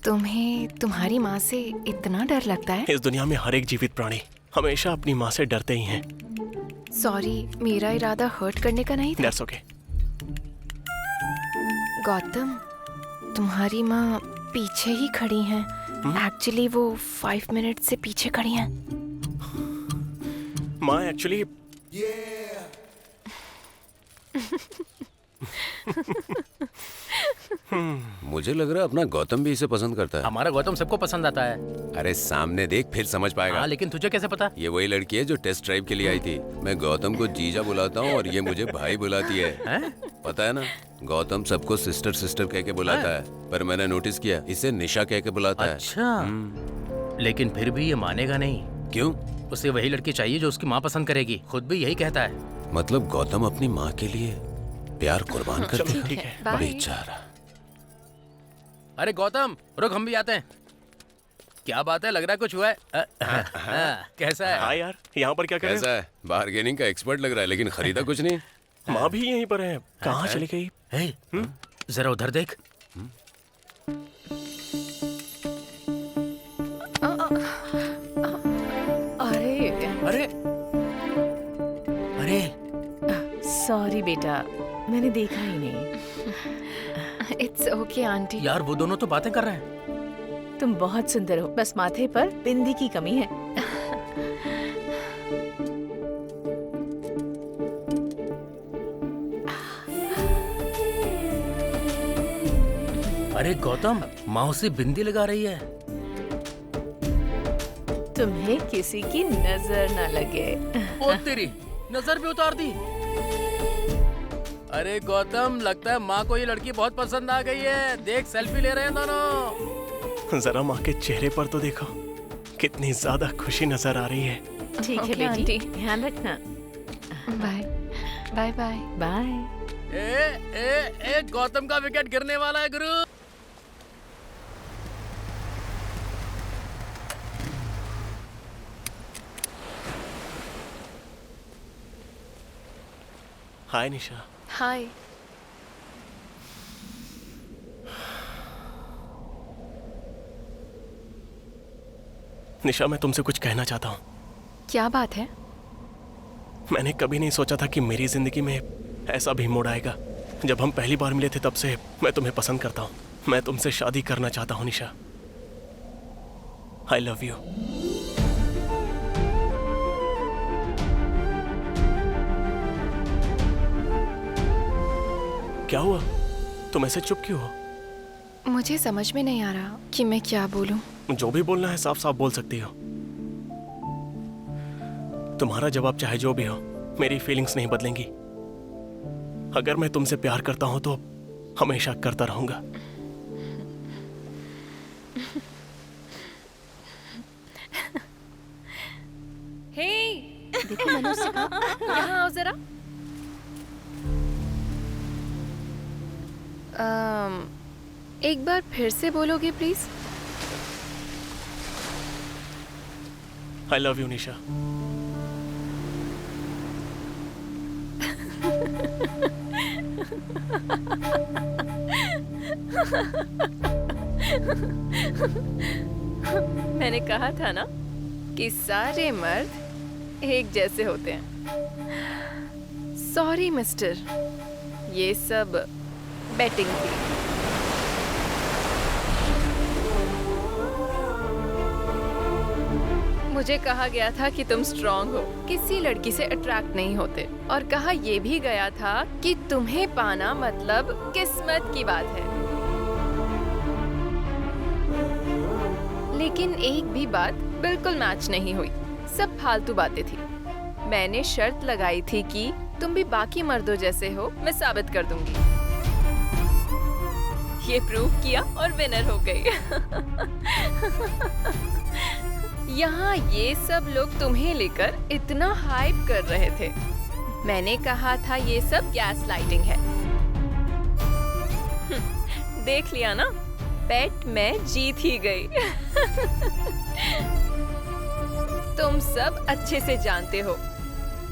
Speaker 1: तुम्हें तुम्हारी माँ से इतना डर लगता है?
Speaker 5: इस दुनिया में हर एक जीवित प्राणी हमेशा अपनी माँ से डरते ही हैं।
Speaker 1: सॉरी, मेरा इरादा हर्ट करने का नहीं था।
Speaker 5: That's okay.
Speaker 1: गौतम, तुम्हारी माँ पीछे ही खड़ी हैं। एक्चुअली वो 5 मिनट से पीछे खड़ी हैं।
Speaker 5: माँ एक्चुअली
Speaker 6: मुझे लग रहा है अपना गौतम भी इसे पसंद करता है।
Speaker 8: हमारा गौतम सबको पसंद आता है।
Speaker 6: अरे सामने देख, फिर समझ पाएगा।
Speaker 8: हाँ, लेकिन तुझे कैसे पता?
Speaker 6: ये वही लड़की है जो टेस्ट ड्राइव के लिए आई थी। मैं गौतम को जीजा बुलाता हूँ और ये मुझे भाई बुलाती है। पता है ना, गौतम सबको सिस्टर सिस्टर कह के बुलाता है, पर मैंने नोटिस किया इसे निशा कह के बुलाता है।
Speaker 8: अच्छा, लेकिन फिर भी ये मानेगा नहीं।
Speaker 6: क्यों?
Speaker 8: उसे वही लड़की चाहिए जो उसकी माँ पसंद करेगी। खुद भी यही कहता है।
Speaker 6: मतलब गौतम अपनी माँ के लिए प्यार कुर्बान कर
Speaker 5: चलो
Speaker 6: दिया।
Speaker 5: ठीक है।
Speaker 1: बाय।
Speaker 6: बेचारा।
Speaker 8: अरे गौतम रुक, हम भी आते हैं। क्या बात है, लग रहा है कुछ हुआ है। कैसा है?
Speaker 5: हाँ यार, यहाँ पर क्या कर रहे
Speaker 6: कैसा है? बार्गेनिंग का एक्सपर्ट लग रहा है, लेकिन खरीदा कुछ नहीं।
Speaker 5: हो? माँ भी यहीं पर है। कहाँ चली गई?
Speaker 8: हे, जरा उधर देख।
Speaker 1: अरे
Speaker 8: अरे अरे
Speaker 4: सॉरी बेटा, मैंने देखा ही नहीं।
Speaker 1: It's okay aunty.
Speaker 8: यार वो दोनों तो बातें कर रहे हैं।
Speaker 4: तुम बहुत सुंदर हो, बस माथे पर बिंदी की कमी है।
Speaker 8: अरे गौतम, माँ उसे बिंदी लगा रही है।
Speaker 4: तुम्हें किसी की नजर न लगे।
Speaker 8: ओ तेरी नजर भी उतार दी। अरे गौतम, लगता है माँ को ये लड़की बहुत पसंद आ गई है। देख सेल्फी ले रहे हैं दोनों।
Speaker 5: जरा माँ के चेहरे पर तो देखो, कितनी ज्यादा खुशी नजर आ रही है।
Speaker 4: ठीक है
Speaker 1: Okay,
Speaker 4: बेटी,
Speaker 1: आंटी।
Speaker 4: ध्यान रखना।
Speaker 1: Bye bye bye.
Speaker 4: बाय।
Speaker 8: ए गौतम का विकेट गिरने वाला है गुरु।
Speaker 5: हाय निशा।
Speaker 1: हाय।
Speaker 5: निशा, मैं तुमसे कुछ कहना चाहता हूँ।
Speaker 1: क्या बात है?
Speaker 5: मैंने कभी नहीं सोचा था कि मेरी जिंदगी में ऐसा भी मोड़ आएगा। जब हम पहली बार मिले थे तब से मैं तुम्हें पसंद करता हूँ। मैं तुमसे शादी करना चाहता हूँ निशा। I love you. क्या हुआ? तुम ऐसे चुप क्यों हो?
Speaker 1: मुझे समझ में नहीं आ रहा कि मैं क्या बोलूं।
Speaker 5: जो भी बोलना है साफ साफ बोल सकती हो। तुम्हारा जवाब चाहे जो भी हो, मेरी फीलिंग्स नहीं बदलेंगी। अगर मैं तुमसे प्यार करता हूं तो हमेशा करता रहूंगा।
Speaker 1: हे, देखो मनुष्य का, यहाँ आओ जरा। एक बार फिर से बोलोगे प्लीज?
Speaker 5: आई लव यू निशा।
Speaker 1: मैंने कहा था ना कि सारे मर्द एक जैसे होते हैं। सॉरी मिस्टर, ये सब बैटिंग थी। मुझे कहा गया था कि तुम स्ट्रांग हो, किसी लड़की से अट्रैक्ट नहीं होते, और कहा यह भी गया था कि तुम्हें पाना मतलब किस्मत की बात है। लेकिन एक भी बात बिल्कुल मैच नहीं हुई, सब फालतू बातें थी। मैंने शर्त लगाई थी कि तुम भी बाकी मर्दों जैसे हो, मैं साबित कर दूंगी। ये प्रूव किया और विनर हो गई। यहाँ ये सब लोग तुम्हें लेकर इतना हाइप कर रहे थे। मैंने कहा था ये सब गैस लाइटिंग है। देख लिया ना, बेट मैं जीत ही गई। तुम सब अच्छे से जानते हो,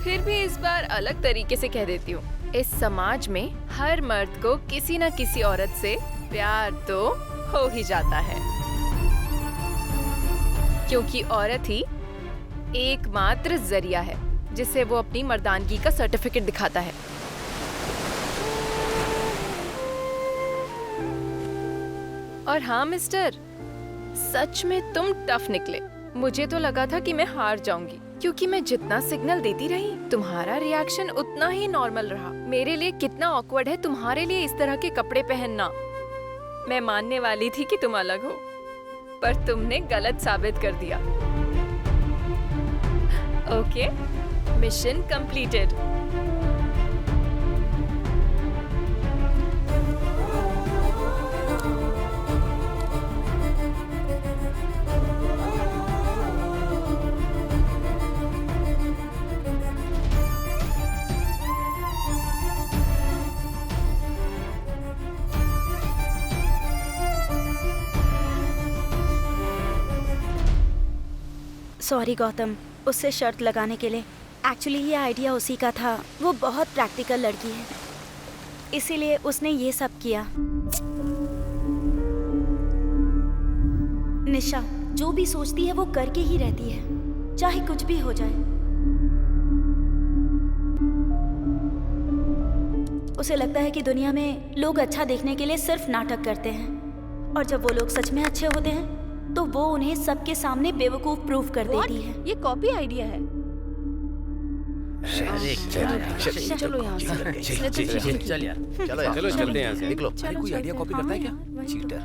Speaker 1: फिर भी इस बार अलग तरीके से कह देती हूँ। इस समाज में हर मर्द को किसी न किसी औरत से प्यार तो हो ही जाता है, क्योंकि औरत ही एकमात्र जरिया है जिससे वो अपनी मर्दानगी का सर्टिफिकेट दिखाता है। और हाँ मिस्टर, सच में तुम टफ निकले। मुझे तो लगा था कि मैं हार जाऊंगी, क्योंकि मैं जितना सिग्नल देती रही तुम्हारा रिएक्शन उतना ही नॉर्मल रहा। मेरे लिए कितना ऑकवर्ड है तुम्हारे लिए इस तरह के कपड़े पहनना। मैं मानने वाली थी कि तुम अलग हो, पर तुमने गलत साबित कर दिया। Okay, mission completed.
Speaker 10: Sorry Gautam, उससे शर्त लगाने के लिए। एक्चुअली ये आइडिया उसी का था। वो बहुत प्रैक्टिकल लड़की है, इसीलिए उसने ये सब किया। निशा जो भी सोचती है वो करके ही रहती है, चाहे कुछ भी हो जाए। उसे लगता है कि दुनिया में लोग अच्छा देखने के लिए सिर्फ नाटक करते हैं, और जब वो लोग सच में अच्छे होते हैं तो वो उन्हें सबके सामने बेवकूफ प्रूफ कर देती है।
Speaker 2: ये कॉपी आइडिया है। चलो यहाँ से।
Speaker 8: चल यार,
Speaker 7: चलो चलते हैं यहाँ से। निकलो।
Speaker 9: अरे कोई आइडिया कॉपी करता है क्या? चीटर।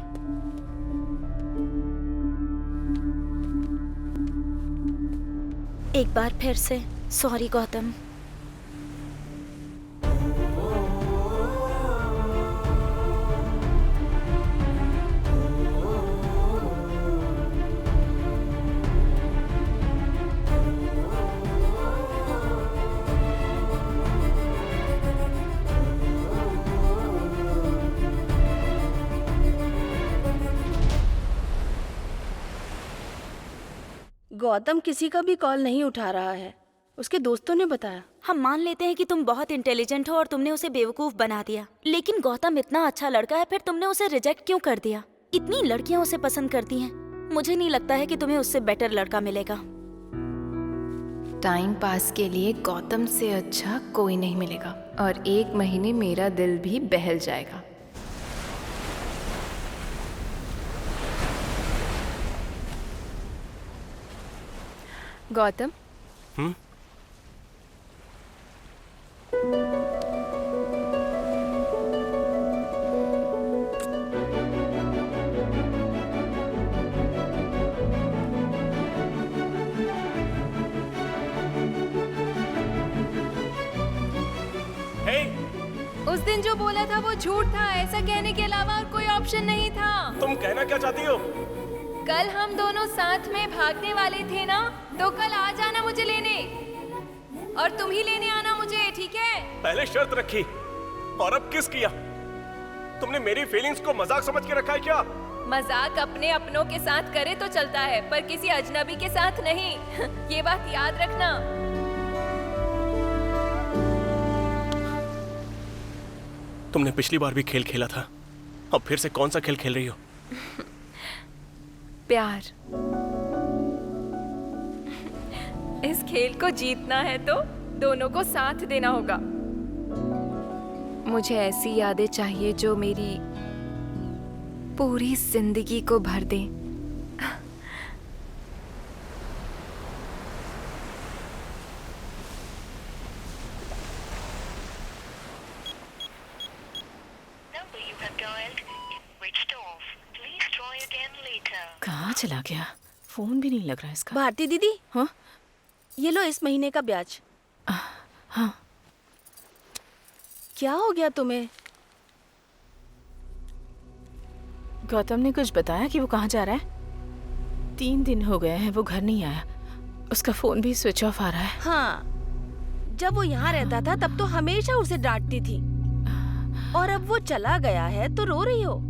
Speaker 10: एक बार फिर से सॉरी गौतम।
Speaker 2: गौतम किसी का भी कॉल नहीं उठा रहा है, उसके दोस्तों ने बताया।
Speaker 10: हम मान लेते हैं कि तुम बहुत इंटेलिजेंट हो और तुमने उसे बेवकूफ बना दिया, लेकिन गौतम इतना अच्छा लड़का है, फिर तुमने उसे रिजेक्ट क्यों कर दिया? इतनी लड़कियां उसे पसंद करती हैं, मुझे नहीं लगता है कि तुम्हें उससे बेटर लड़का मिलेगा।
Speaker 1: टाइम पास के लिए गौतम से अच्छा कोई नहीं मिलेगा, और 1 महीने मेरा दिल भी बहल जाएगा। गौतम, उस दिन जो बोला था वो झूठ था, ऐसा कहने के अलावा और कोई ऑप्शन नहीं था।
Speaker 5: तुम कहना क्या चाहती हो?
Speaker 1: कल हम दोनों साथ में भागने वाले थे ना, तो कल आ जाना मुझे लेने, और तुम ही लेने आना मुझे, ठीक है?
Speaker 5: पहले शर्त रखी और अब किस किया? तुमने मेरी फीलिंग्स को मजाक समझ के रखा है क्या?
Speaker 1: मजाक अपने अपनों के साथ करे तो चलता है, पर किसी अजनबी के साथ नहीं। ये बात याद रखना।
Speaker 5: तुमने पिछली बार भी खेल खेला था, अब फिर से कौन सा खेल खेल रही हो?
Speaker 1: प्यार। इस खेल को जीतना है तो दोनों को साथ देना होगा। मुझे ऐसी यादें चाहिए जो मेरी पूरी जिंदगी को भर दें।
Speaker 4: कहाँ चला गया? फोन भी नहीं लग रहा इसका।
Speaker 2: भारती दीदी,
Speaker 4: हाँ,
Speaker 2: ये लो इस महीने का ब्याज।
Speaker 4: हाँ।
Speaker 2: क्या हो गया तुम्हें?
Speaker 4: गौतम ने कुछ बताया कि वो कहाँ जा रहा है? 3 दिन हो गए हैं वो घर नहीं आया, उसका फोन भी स्विच ऑफ आ रहा है।
Speaker 2: हाँ, जब वो यहाँ रहता था तब तो हमेशा उसे डांटती थी, और अब वो चला गया है तो रो रही हो।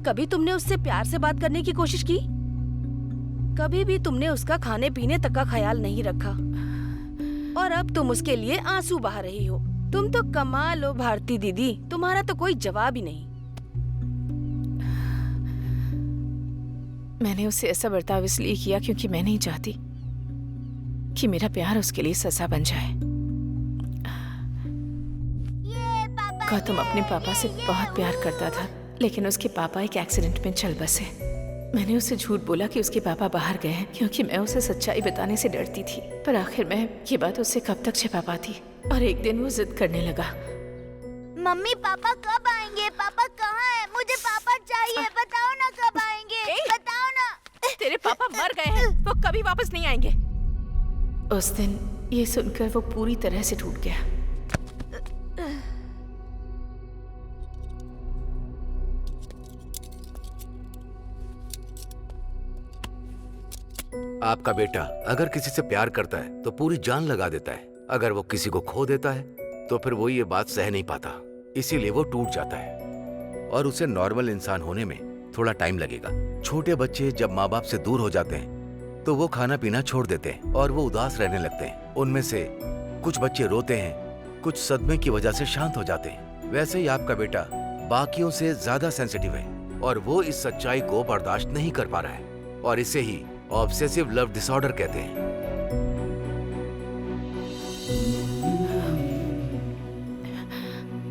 Speaker 2: कभी तुमने उससे प्यार से बात करने की कोशिश की? कभी भी तुमने उसका खाने पीने तक का ख्याल नहीं रखा, और अब तुम उसके लिए आंसू बहा रही हो। तुम तो कमाल हो भारती दीदी, तुम्हारा तो कोई जवाब ही नहीं।
Speaker 4: मैंने उससे ऐसा बर्ताव इसलिए किया क्योंकि मैं नहीं चाहती कि मेरा प्यार उसके लिए सजा बन जाए। गौतम अपने पापा से बहुत प्यार करता था, लेकिन उसके पापा एक एक्सीडेंट में चल बसे। मैंने उसे झूठ बोला कि उसके पापा बाहर गए हैं, क्योंकि मैं उसे सच्चाई बताने से डरती थी। पर आखिर मैं ये बात उससे कब तक छिपा पाती, और एक दिन वो जिद करने लगा।
Speaker 3: मम्मी पापा कब आएंगे? पापा कहाँ है? मुझे पापा चाहिए, बताओ ना कब आएंगे? बताओ ना।
Speaker 4: तेरे पापा मर गए हैं, वो कभी वापस नहीं आएंगे। उस दिन ये सुनकर वो पूरी तरह से टूट गया।
Speaker 7: आपका बेटा अगर किसी से प्यार करता है तो पूरी जान लगा देता है। अगर वो किसी को खो देता है तो फिर वो ये बात सह नहीं पाता, इसीलिए वो टूट जाता है, और उसे नॉर्मल इंसान होने में थोड़ा टाइम लगेगा। छोटे बच्चे जब माँ बाप से दूर हो जाते हैं तो वो खाना पीना छोड़ देते हैं और वो उदास रहने लगते हैं। उनमें से कुछ बच्चे रोते हैं, कुछ सदमे की वजह से शांत हो जाते हैं। वैसे ही आपका बेटा बाकियों से ज्यादा सेंसिटिव है, और वो इस सच्चाई को बर्दाश्त नहीं कर पा रहा है, और इसे ही ऑब्सेसिव लव डिसऑर्डर कहते हैं।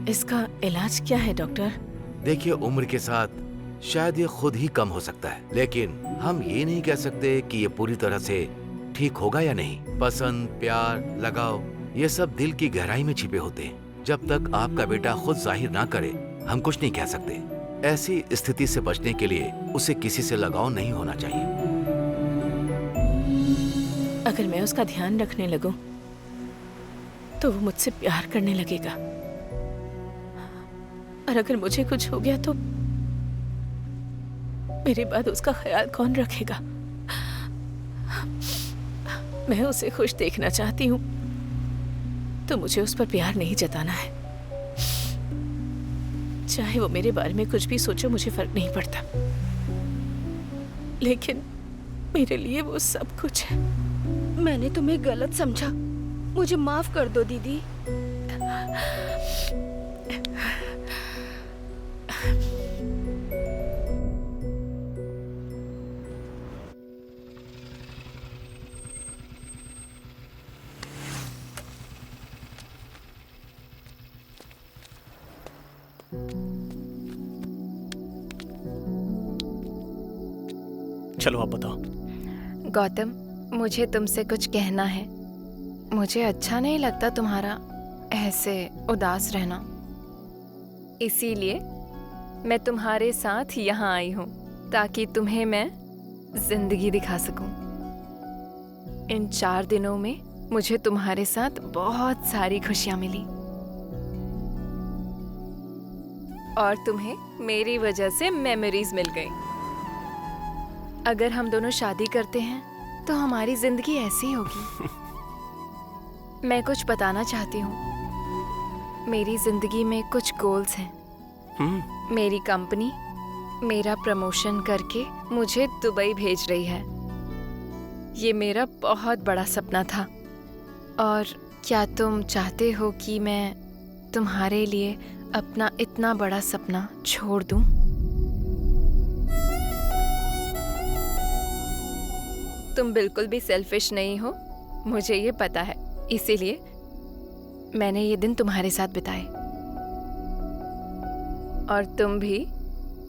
Speaker 4: इसका इलाज क्या है डॉक्टर?
Speaker 7: देखिए, उम्र के साथ शायद ये खुद ही कम हो सकता है, लेकिन हम ये नहीं कह सकते कि ये पूरी तरह से ठीक होगा या नहीं। पसंद, प्यार, लगाव, ये सब दिल की गहराई में छिपे होते हैं। जब तक आपका बेटा खुद जाहिर ना करे, हम कुछ नहीं कह सकते। ऐसी स्थिति से बचने के लिए उसे किसी से लगाव नहीं होना चाहिए।
Speaker 4: अगर मैं उसका ध्यान रखने लगूं, तो वो मुझसे प्यार करने लगेगा, और अगर मुझे कुछ हो गया तो मेरे बाद उसका ख्याल कौन रखेगा? मैं उसे खुश देखना चाहती हूँ, तो मुझे उस पर प्यार नहीं जताना है। चाहे वो मेरे बारे में कुछ भी सोचो, मुझे फर्क नहीं पड़ता, लेकिन मेरे लिए वो सब कुछ है।
Speaker 2: मैंने तुम्हें गलत समझा, मुझे माफ कर दो दीदी।
Speaker 5: चलो आप बताओ।
Speaker 1: गौतम, मुझे तुमसे कुछ कहना है। मुझे अच्छा नहीं लगता तुम्हारा ऐसे उदास रहना, इसीलिए मैं तुम्हारे साथ यहाँ आई हूँ, ताकि तुम्हें मैं जिंदगी दिखा सकूं। इन 4 दिनों में मुझे तुम्हारे साथ बहुत सारी खुशियाँ मिली, और तुम्हें मेरी वजह से मेमोरीज मिल गई। अगर हम दोनों शादी करते हैं तो हमारी जिंदगी ऐसी होगी। मैं कुछ बताना चाहती हूँ। मेरी जिंदगी में कुछ गोल्स हैं। मेरी कंपनी मेरा प्रमोशन करके मुझे दुबई भेज रही है। ये मेरा बहुत बड़ा सपना था, और क्या तुम चाहते हो कि मैं तुम्हारे लिए अपना इतना बड़ा सपना छोड़ दूं? तुम बिल्कुल भी सेल्फिश नहीं हो, मुझे ये पता है, इसीलिए मैंने ये दिन तुम्हारे साथ बिताए। और तुम भी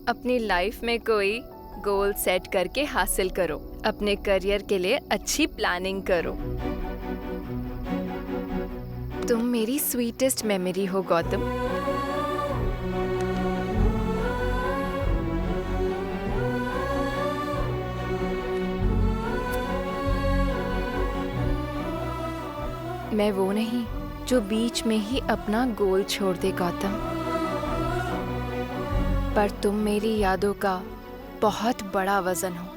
Speaker 1: अपनी लाइफ में कोई गोल सेट करके हासिल करो, अपने करियर के लिए अच्छी प्लानिंग करो। तुम मेरी स्वीटेस्ट मेमोरी हो गौतम। मैं वो नहीं जो बीच में ही अपना गोल छोड़ दे गौतम, पर तुम मेरी यादों का बहुत बड़ा वजन हो,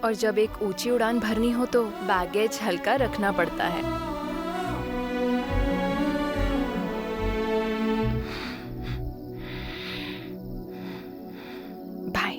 Speaker 1: और जब एक ऊंची उड़ान भरनी हो तो बैगेज हल्का रखना पड़ता है। बाय।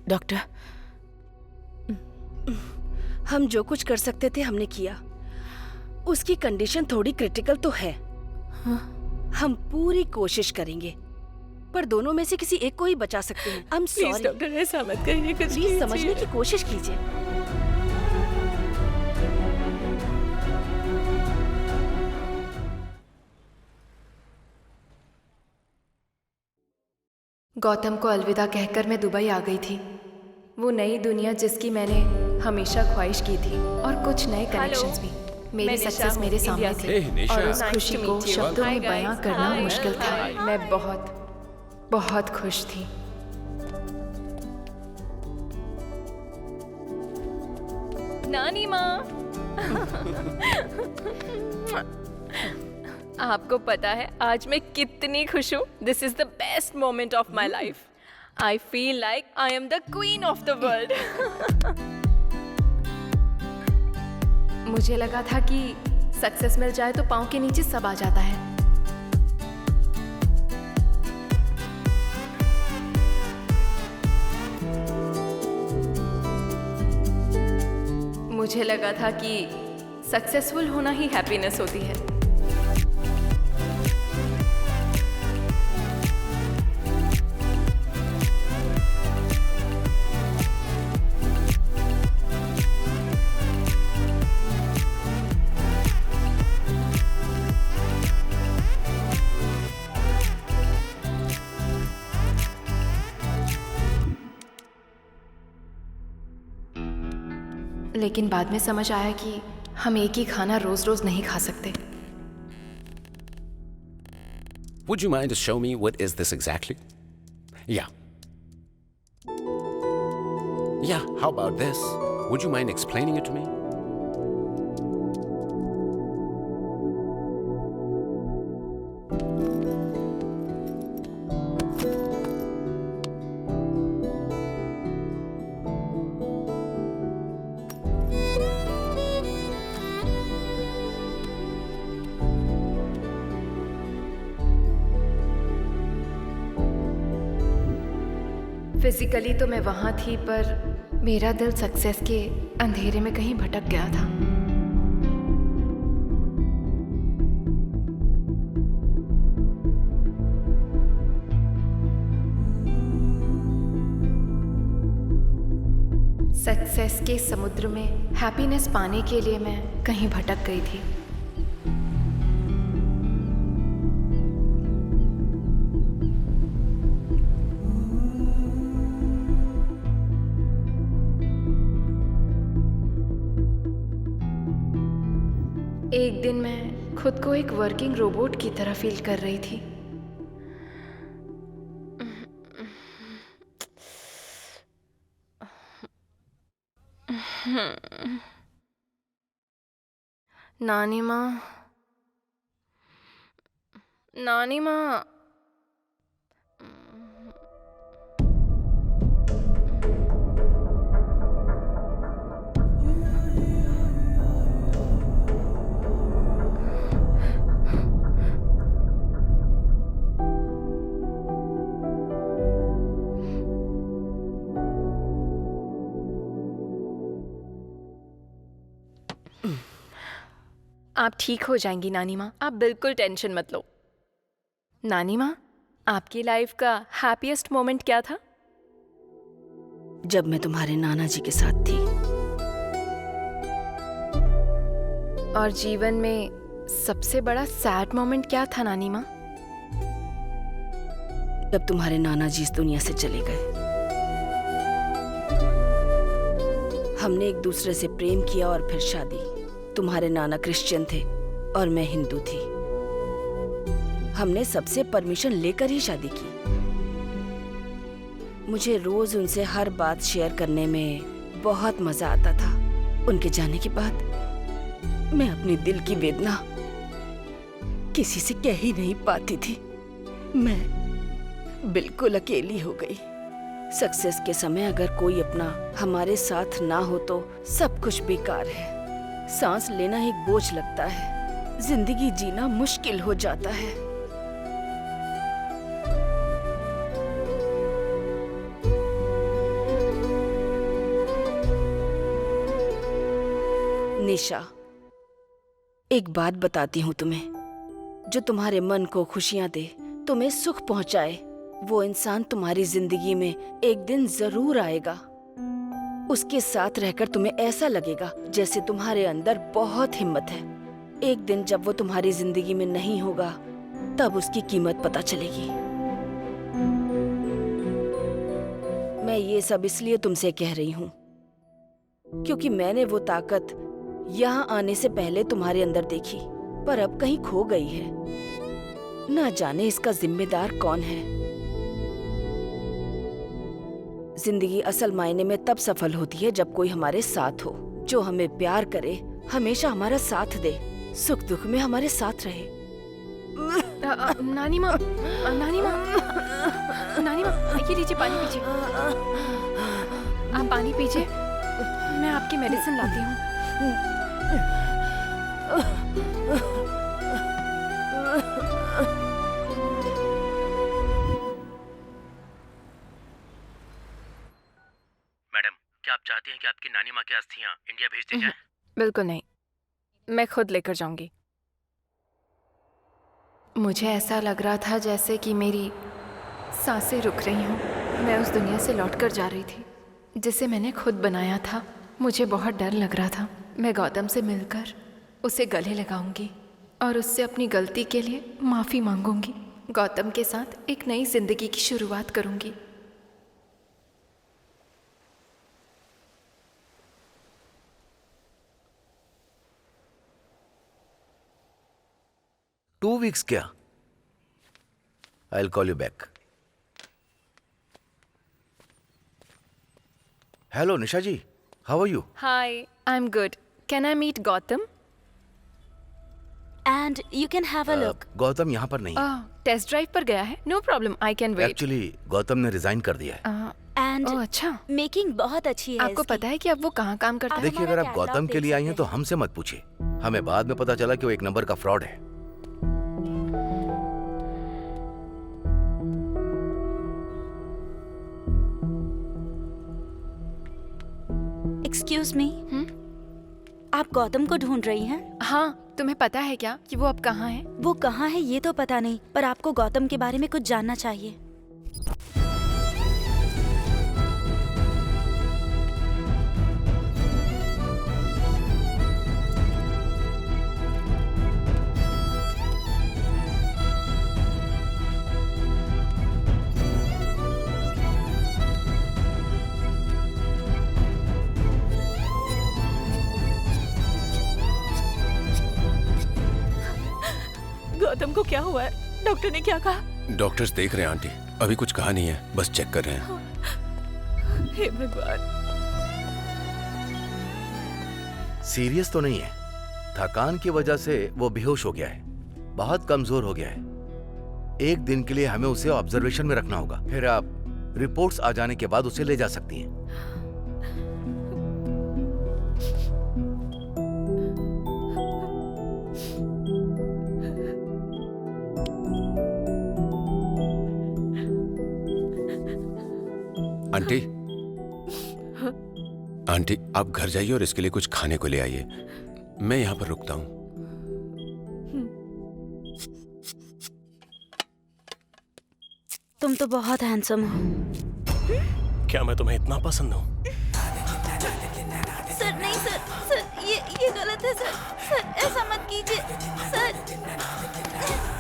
Speaker 2: डॉक्टर, हम जो कुछ कर सकते थे हमने किया। उसकी कंडीशन थोड़ी क्रिटिकल तो है। हम पूरी कोशिश करेंगे, पर दोनों में से किसी एक को ही बचा सकते हैं। आई एम सॉरी
Speaker 4: डॉक्टर, ऐसा मत करिए, कुछ
Speaker 2: प्लीज समझने की कोशिश कीजिए।
Speaker 1: गौतम को अलविदा कहकर मैं दुबई आ गई थी। वो नई दुनिया जिसकी मैंने हमेशा ख्वाहिश की थी, और कुछ नए कनेक्शंस भी। मेरी सक्सेस मेरे सामने थी और उस खुशी को शब्दों में बयां करना मुश्किल था। मैं बहुत बहुत खुश थी। नानी माँ, आपको पता है आज मैं कितनी खुश हूँ। This is the best moment of my life. I feel like I am the queen of the world. मुझे लगा था कि सक्सेस मिल जाए तो पाँव के नीचे सब आ जाता है। मुझे लगा था कि सक्सेसफुल होना ही हैप्पीनेस होती है। लेकिन बाद में समझ आया कि हम एक ही खाना रोज रोज नहीं खा सकते।
Speaker 11: Would you mind to show me what is this exactly? Yeah. Yeah, how about this? Would you mind explaining it to me?
Speaker 1: Physically तो मैं वहाँ थी, पर मेरा दिल सक्सेस के अंधेरे में कहीं भटक गया था। सक्सेस के समुद्र में हैप्पीनेस पाने के लिए मैं कहीं भटक गई थी। एक दिन मैं खुद को एक वर्किंग रोबोट की तरह फील कर रही थी। नानी माँ, नानी माँ, आप ठीक हो जाएंगी नानी माँ, आप बिल्कुल टेंशन मत लो। नानी माँ, आपकी लाइफ का हैप्पीएस्ट मोमेंट क्या था?
Speaker 2: जब मैं तुम्हारे नाना जी के साथ थी।
Speaker 1: और जीवन में सबसे बड़ा सैड मोमेंट क्या था नानी माँ?
Speaker 2: जब तुम्हारे नाना जी इस दुनिया से चले गए। हमने एक दूसरे से प्रेम किया और फिर शादी। तुम्हारे नाना क्रिश्चियन थे और मैं हिंदू थी। हमने सबसे परमिशन लेकर ही शादी की। मुझे रोज उनसे हर बात शेयर करने में बहुत मजा आता था। उनके जाने के बाद मैं अपनी दिल की वेदना किसी से कह ही नहीं पाती थी। मैं बिल्कुल अकेली हो गई। सक्सेस के समय अगर कोई अपना हमारे साथ ना हो तो सब कुछ बेकार है। सांस लेना एक बोझ लगता है। जिंदगी जीना मुश्किल हो जाता है। निशा, एक बात बताती हूँ तुम्हें, जो तुम्हारे मन को खुशियाँ दे, तुम्हें सुख पहुँचाए, वो इंसान तुम्हारी जिंदगी में एक दिन जरूर आएगा। उसके साथ रहकर तुम्हें ऐसा लगेगा जैसे तुम्हारे अंदर बहुत हिम्मत है। एक दिन जब वो तुम्हारी जिंदगी में नहीं होगा, तब उसकी कीमत पता चलेगी। मैं ये सब इसलिए तुमसे कह रही हूँ क्योंकि मैंने वो ताकत यहाँ आने से पहले तुम्हारे अंदर देखी, पर अब कहीं खो गई है। ना जाने इसका जिम्मेदार कौन है। जिंदगी असल मायने में तब सफल होती है जब कोई हमारे साथ हो, जो हमें प्यार करे, हमेशा हमारा साथ दे, सुख दुख में हमारे साथ रहे।
Speaker 1: नानी माँ, नानी माँ, नानी माँ, ये लीजिए पानी पीजिए। आप पानी पीजिए, मैं आपकी मेडिसिन लाती हूँ।
Speaker 8: मैडम, क्या आप चाहती हैं कि आपकी नानी माँ की अस्थियाँ इंडिया भेज दी जाएं?
Speaker 1: बिल्कुल नहीं, मैं खुद लेकर जाऊंगी। मुझे ऐसा लग रहा था जैसे कि मेरी सांसें रुक रही हूँ। मैं उस दुनिया से लौट कर जा रही थी जिसे मैंने खुद बनाया था। मुझे बहुत डर लग रहा था। मैं गौतम से मिलकर उसे गले लगाऊंगी और उससे अपनी गलती के लिए माफ़ी मांगूंगी। गौतम के साथ एक नई जिंदगी की शुरुआत करूंगी।
Speaker 7: टू वीक्स क्या? I'll call you back. Hello, Nisha ji. How are you?
Speaker 1: Hi, I'm good. Can I meet Gautam?
Speaker 10: And you can have a look.
Speaker 7: Gautam यहाँ पर नहीं है।
Speaker 1: टेस्ट ड्राइव पर गया है। No problem, I can wait.
Speaker 7: Actually Gautam ने resign कर दिया है।
Speaker 10: And
Speaker 1: अच्छा।
Speaker 10: मेकिंग बहुत अच्छी है
Speaker 1: आपको
Speaker 10: इसकी।
Speaker 1: पता है कि अब वो कहाँ काम करता है?
Speaker 7: देखिए, अगर आप गौतम के लिए आई हैं तो हमसे मत पूछिए। हमें बाद में पता चला कि वो एक नंबर का फ्रॉड है।
Speaker 10: एक्सक्यूज मी, आप गौतम को ढूंढ रही हैं?
Speaker 1: हाँ, तुम्हें पता है क्या कि वो अब कहाँ है?
Speaker 10: वो कहाँ है ये तो पता नहीं, पर आपको गौतम के बारे में कुछ जानना चाहिए।
Speaker 4: गौतम को क्या हुआ है? डॉक्टर ने क्या कहा?
Speaker 6: डॉक्टर्स देख रहे हैं आंटी, अभी कुछ कहा नहीं है, बस चेक कर रहे हैं।
Speaker 4: हे भगवान।
Speaker 7: सीरियस तो नहीं है। थकान की वजह से वो बेहोश हो गया है, बहुत कमजोर हो गया है। एक दिन के लिए हमें उसे ऑब्जर्वेशन में रखना होगा, फिर आप रिपोर्ट्स आ जाने के बाद उसे ले जा सकती हैं।
Speaker 6: आंटी, आंटी आप घर जाइए और इसके लिए कुछ खाने को ले आइए। मैं यहाँ पर रुकता हूँ।
Speaker 10: तुम तो बहुत हैंडसम हो।
Speaker 5: क्या मैं तुम्हें इतना पसंद हूँ?
Speaker 3: सर नहीं सर, सर ये गलत है सर। सर ऐसा मत कीजिए सर।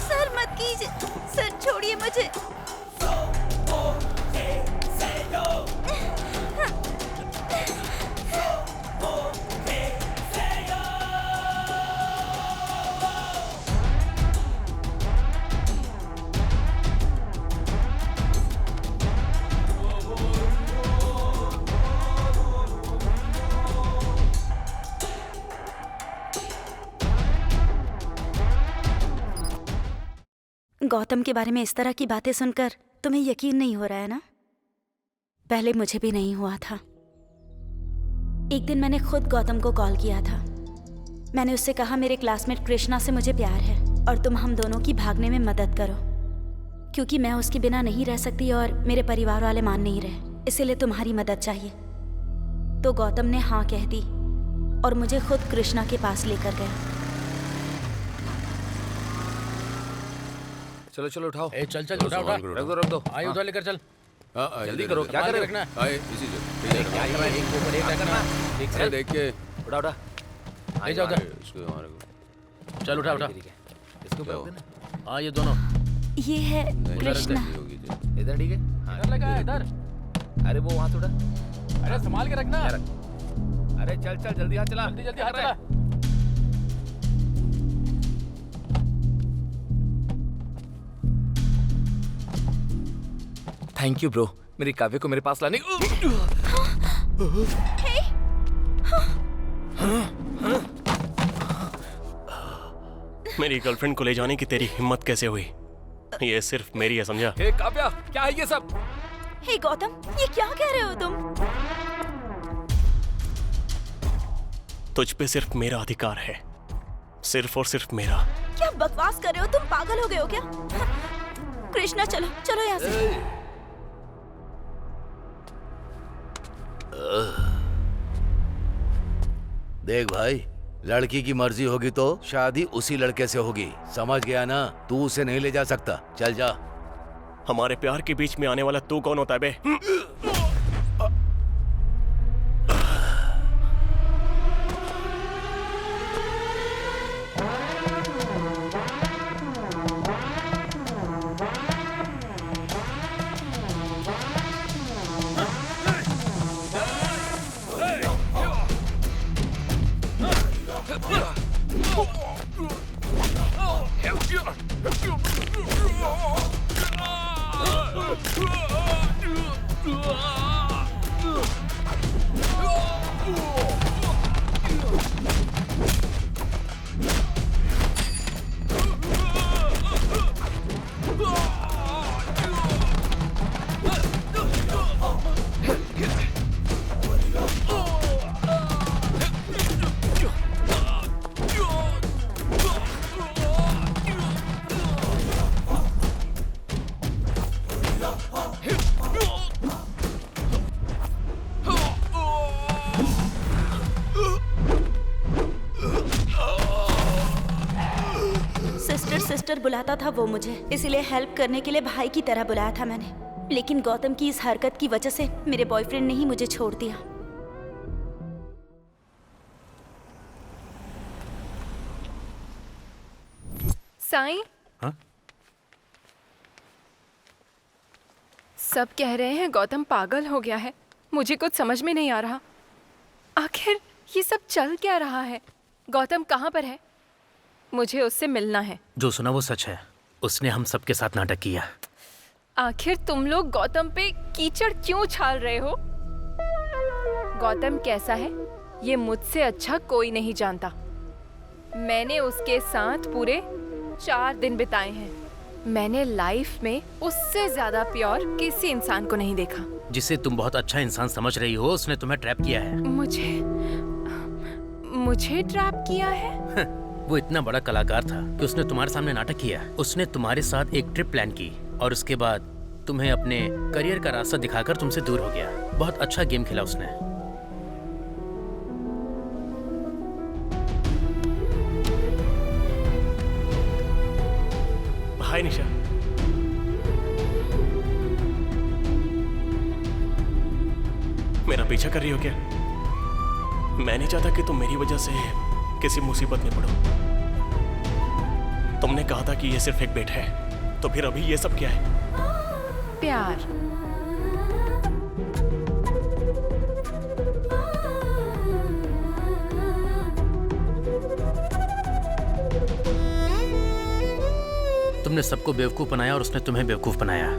Speaker 3: सर मत कीजिए सर, छोड़िए मुझे।
Speaker 10: गौतम के बारे में इस तरह की बातें सुनकर तुम्हें यकीन नहीं हो रहा है ना? पहले मुझे भी नहीं हुआ था। एक दिन मैंने खुद गौतम को कॉल किया था। मैंने उससे कहा मेरे क्लासमेट कृष्णा से मुझे प्यार है और तुम हम दोनों की भागने में मदद करो, क्योंकि मैं उसके बिना नहीं रह सकती और मेरे परिवार वाले मान नहीं रहे, इसीलिए तुम्हारी मदद चाहिए। तो गौतम ने हाँ कह दी और मुझे खुद कृष्णा के पास लेकर गया।
Speaker 9: चलो चलो उठाओ।
Speaker 8: ए चल चल उठा उठा,
Speaker 9: रख दो।
Speaker 8: आई उधर लेकर चल।
Speaker 9: जल्दी करो, क्या कर रहे हो?
Speaker 8: रखना।
Speaker 6: आए इसी से
Speaker 9: क्या कर रहा है? एक के ऊपर एक रखना। एक से
Speaker 6: देख के
Speaker 9: उठा उठा।
Speaker 8: ले जाओ उधर।
Speaker 6: इसको हमारे को
Speaker 8: चल उठा उठा।
Speaker 9: ठीक है, इसके ऊपर रख देना।
Speaker 8: हाँ ये दोनों
Speaker 10: ये है कृष्णा।
Speaker 6: होगी थी।
Speaker 9: इधर ठीक है। हाँ,
Speaker 8: इधर लगा है, इधर।
Speaker 9: अरे वो वहाँ थोड़ा।
Speaker 8: अरे संभाल के रखना।
Speaker 9: अरे चल चल जल्दी हाथ चला।
Speaker 8: जल्दी जल्दी हाथ चला।
Speaker 9: थैंक यू ब्रो, मेरी काव्य को मेरे पास लाने।
Speaker 5: मेरी गर्लफ्रेंड को ले जाने की तेरी हिम्मत कैसे हुई? ये सिर्फ मेरी है, समझा?
Speaker 9: हे काव्या, क्या है ये सब?
Speaker 10: हे गौतम, ये क्या कह रहे हो तुम?
Speaker 5: तुझ पे सिर्फ मेरा अधिकार है, सिर्फ और सिर्फ मेरा।
Speaker 10: क्या बकवास कर रहे हो तुम? पागल हो गए हो क्या? कृष्णा चलो चलो यहाँ से।
Speaker 7: देख भाई, लड़की की मर्जी होगी तो शादी उसी लड़के से होगी, समझ गया ना? तू उसे नहीं ले जा सकता, चल जा।
Speaker 5: हमारे प्यार के बीच में आने वाला तू कौन होता है बे?
Speaker 10: सिस्टर बुलाता था वो मुझे, इसीलिए हेल्प करने के लिए भाई की तरह बुलाया था मैंने। लेकिन गौतम की इस हरकत की वजह से मेरे बॉयफ्रेंड ने ही मुझे छोड़ दिया।
Speaker 1: साईं,
Speaker 8: हाँ?
Speaker 1: सब कह रहे हैं गौतम पागल हो गया है। मुझे कुछ समझ में नहीं आ रहा, आखिर ये सब चल क्या रहा है? गौतम कहाँ पर है? मुझे उससे मिलना है।
Speaker 8: जो सुना वो सच है, उसने हम सबके साथ नाटक किया।
Speaker 1: आखिर तुम लोग गौतम पे कीचड़ क्यों उछाल रहे हो? गौतम कैसा है ये मुझसे अच्छा कोई नहीं जानता। मैंने उसके साथ पूरे 4 दिन बिताए हैं। मैंने लाइफ में उससे ज्यादा प्योर किसी इंसान को नहीं देखा।
Speaker 8: जिसे तुम बहुत अच्छा इंसान समझ रही हो, उसने तुम्हें ट्रैप किया है।
Speaker 1: मुझे ट्रैप किया है?
Speaker 8: वो इतना बड़ा कलाकार था कि उसने तुम्हारे सामने नाटक किया। उसने तुम्हारे साथ एक ट्रिप प्लान की और उसके बाद तुम्हें अपने करियर का रास्ता दिखाकर तुमसे दूर हो गया। बहुत अच्छा गेम खेला उसने।
Speaker 5: हाय निशा। मेरा पीछा कर रही हो क्या? मैं नहीं चाहता कि तुम मेरी वजह से किसी मुसीबत में पड़ो। तुमने कहा था कि ये सिर्फ एक बेट है, तो फिर अभी ये सब क्या है?
Speaker 1: प्यार।
Speaker 8: तुमने सबको बेवकूफ बनाया और उसने तुम्हें बेवकूफ बनाया।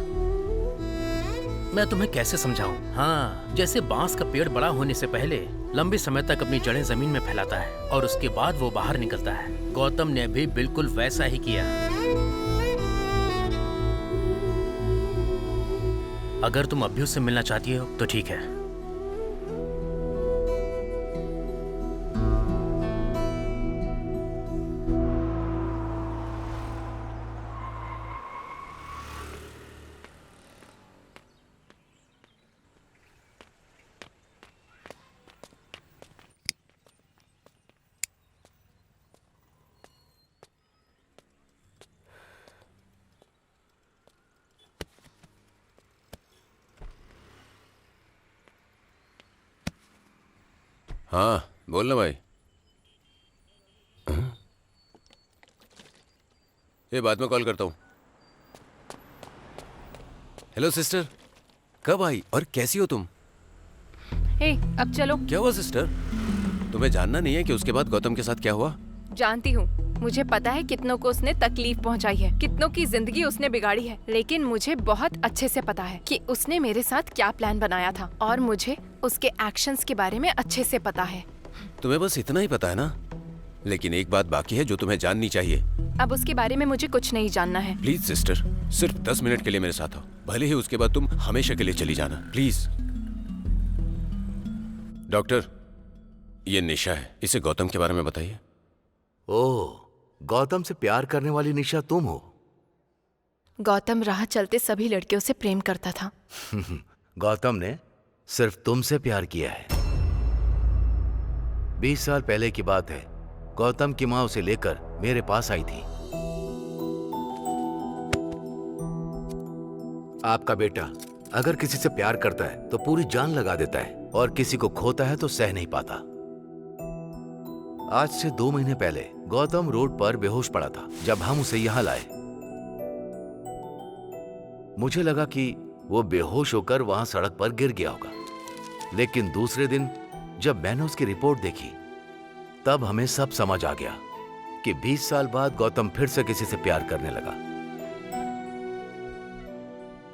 Speaker 8: मैं तुम्हें कैसे समझाऊं? हाँ, जैसे बांस का पेड़ बड़ा होने से पहले लंबे समय तक अपनी जड़ें जमीन में फैलाता है और उसके बाद वो बाहर निकलता है। गौतम ने भी बिल्कुल वैसा ही किया। अगर तुम अभी उससे मिलना चाहती हो तो ठीक है।
Speaker 6: हाँ बोल ना भाई। ये बाद में कॉल करता हूँ। हेलो सिस्टर, कब आई और कैसी हो तुम?
Speaker 1: हे, अब चलो।
Speaker 6: क्या हुआ सिस्टर? तुम्हें जानना नहीं है कि उसके बाद गौतम के साथ क्या हुआ?
Speaker 1: जानती हूँ, मुझे पता है कितनों को उसने तकलीफ पहुँचाई है, कितनों की जिंदगी उसने बिगाड़ी है, लेकिन मुझे बहुत अच्छे से पता है कि उसने मेरे साथ क्या प्लान बनाया था और मुझे उसके एक्शंस के बारे में अच्छे से पता है।
Speaker 6: तुम्हें बस इतना ही पता है ना? लेकिन एक बात बाकी है जो तुम्हें जाननी चाहिए।
Speaker 1: अब उसके बारे में मुझे कुछ नहीं जानना है।
Speaker 6: प्लीज सिस्टर, सिर्फ 10 मिनट के लिए मेरे साथ आओ, भले ही उसके बाद तुम हमेशा के लिए चली जाना, प्लीज। डॉक्टर, ये निशा है, इसे गौतम के बारे में बताइए।
Speaker 7: ओह, गौतम से प्यार करने वाली निशा तुम हो?
Speaker 1: गौतम राह चलते सभी लड़कियों से प्रेम करता था।
Speaker 7: गौतम ने सिर्फ तुमसे प्यार किया है। 20 साल पहले की बात है, गौतम की मां उसे लेकर मेरे पास आई थी। आपका बेटा अगर किसी से प्यार करता है तो पूरी जान लगा देता है और किसी को खोता है तो सह नहीं पाता। आज से 2 महीने पहले गौतम रोड पर बेहोश पड़ा था जब हम उसे यहां लाए। मुझे लगा कि वो बेहोश होकर वहां सड़क पर गिर गया होगा, लेकिन दूसरे दिन जब मैंने उसकी रिपोर्ट देखी तब हमें सब समझ आ गया कि 20 साल बाद गौतम फिर से किसी से प्यार करने लगा।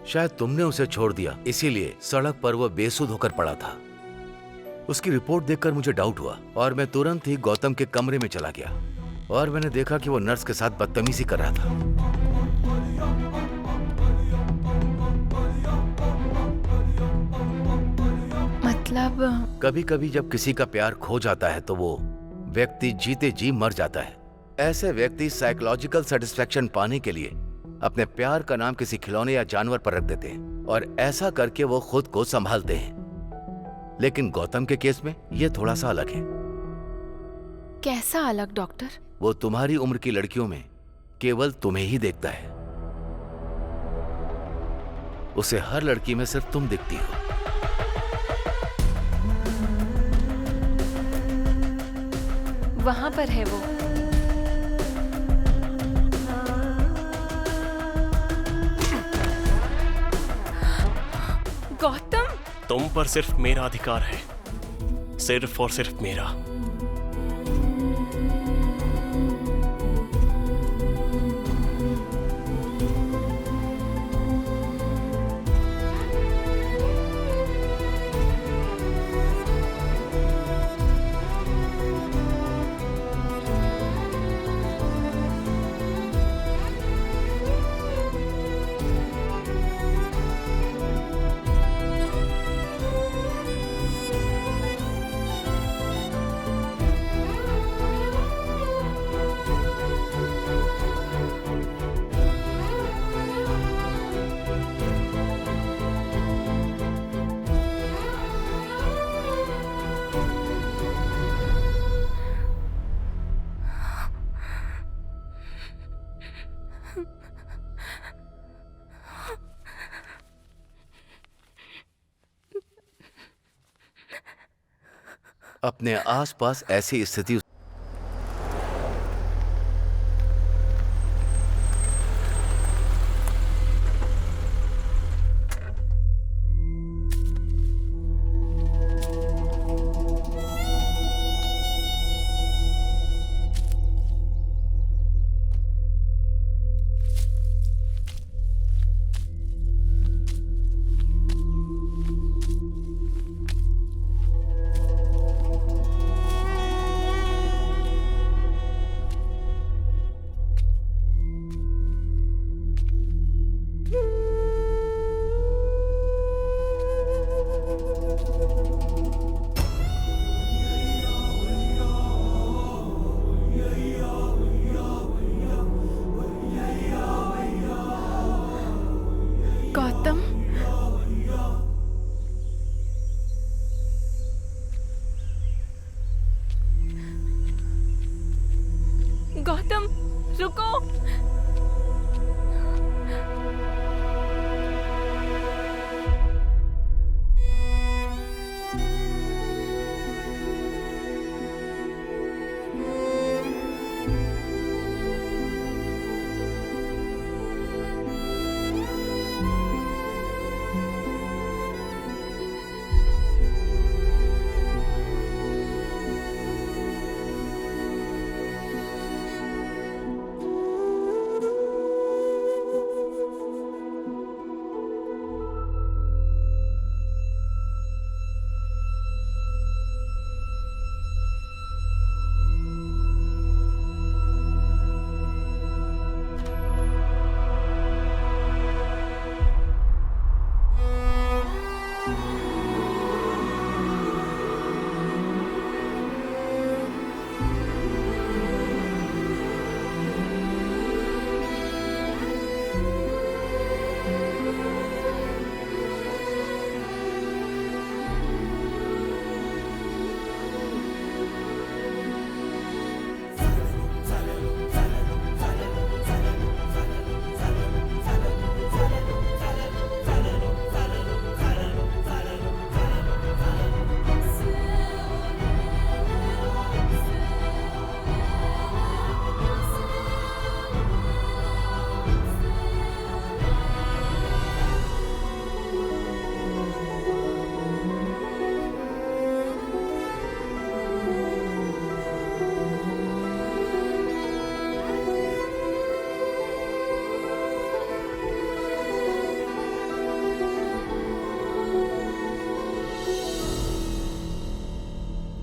Speaker 7: शायद तुमने उसे छोड़ दिया, इसीलिए सड़क पर वो बेसुध होकर पड़ा था। उसकी रिपोर्ट देखकर मुझे डाउट हुआ और मैं तुरंत ही गौतम के कमरे में चला गया और मैंने देखा कि वो नर्स के साथ बदतमीजी कर रहा था।
Speaker 1: मतलब
Speaker 7: कभी कभी जब किसी का प्यार खो जाता है तो वो व्यक्ति जीते जी मर जाता है। ऐसे व्यक्ति साइकोलॉजिकल सेटिस्फैक्शन पाने के लिए अपने प्यार का नाम किसी खिलौने या जानवर पर रख देते हैं और ऐसा करके वो खुद को संभालते हैं। लेकिन गौतम के केस में ये थोड़ा सा अलग है।
Speaker 1: कैसा अलग डॉक्टर?
Speaker 7: वो तुम्हारी उम्र की लड़कियों में केवल तुम्हें ही देखता है। उसे हर लड़की में सिर्फ तुम दिखती हो।
Speaker 1: वहां पर है वो। गौतम,
Speaker 5: तुम पर सिर्फ मेरा अधिकार है, सिर्फ और सिर्फ मेरा।
Speaker 7: अपने आसपास ऐसी स्थिति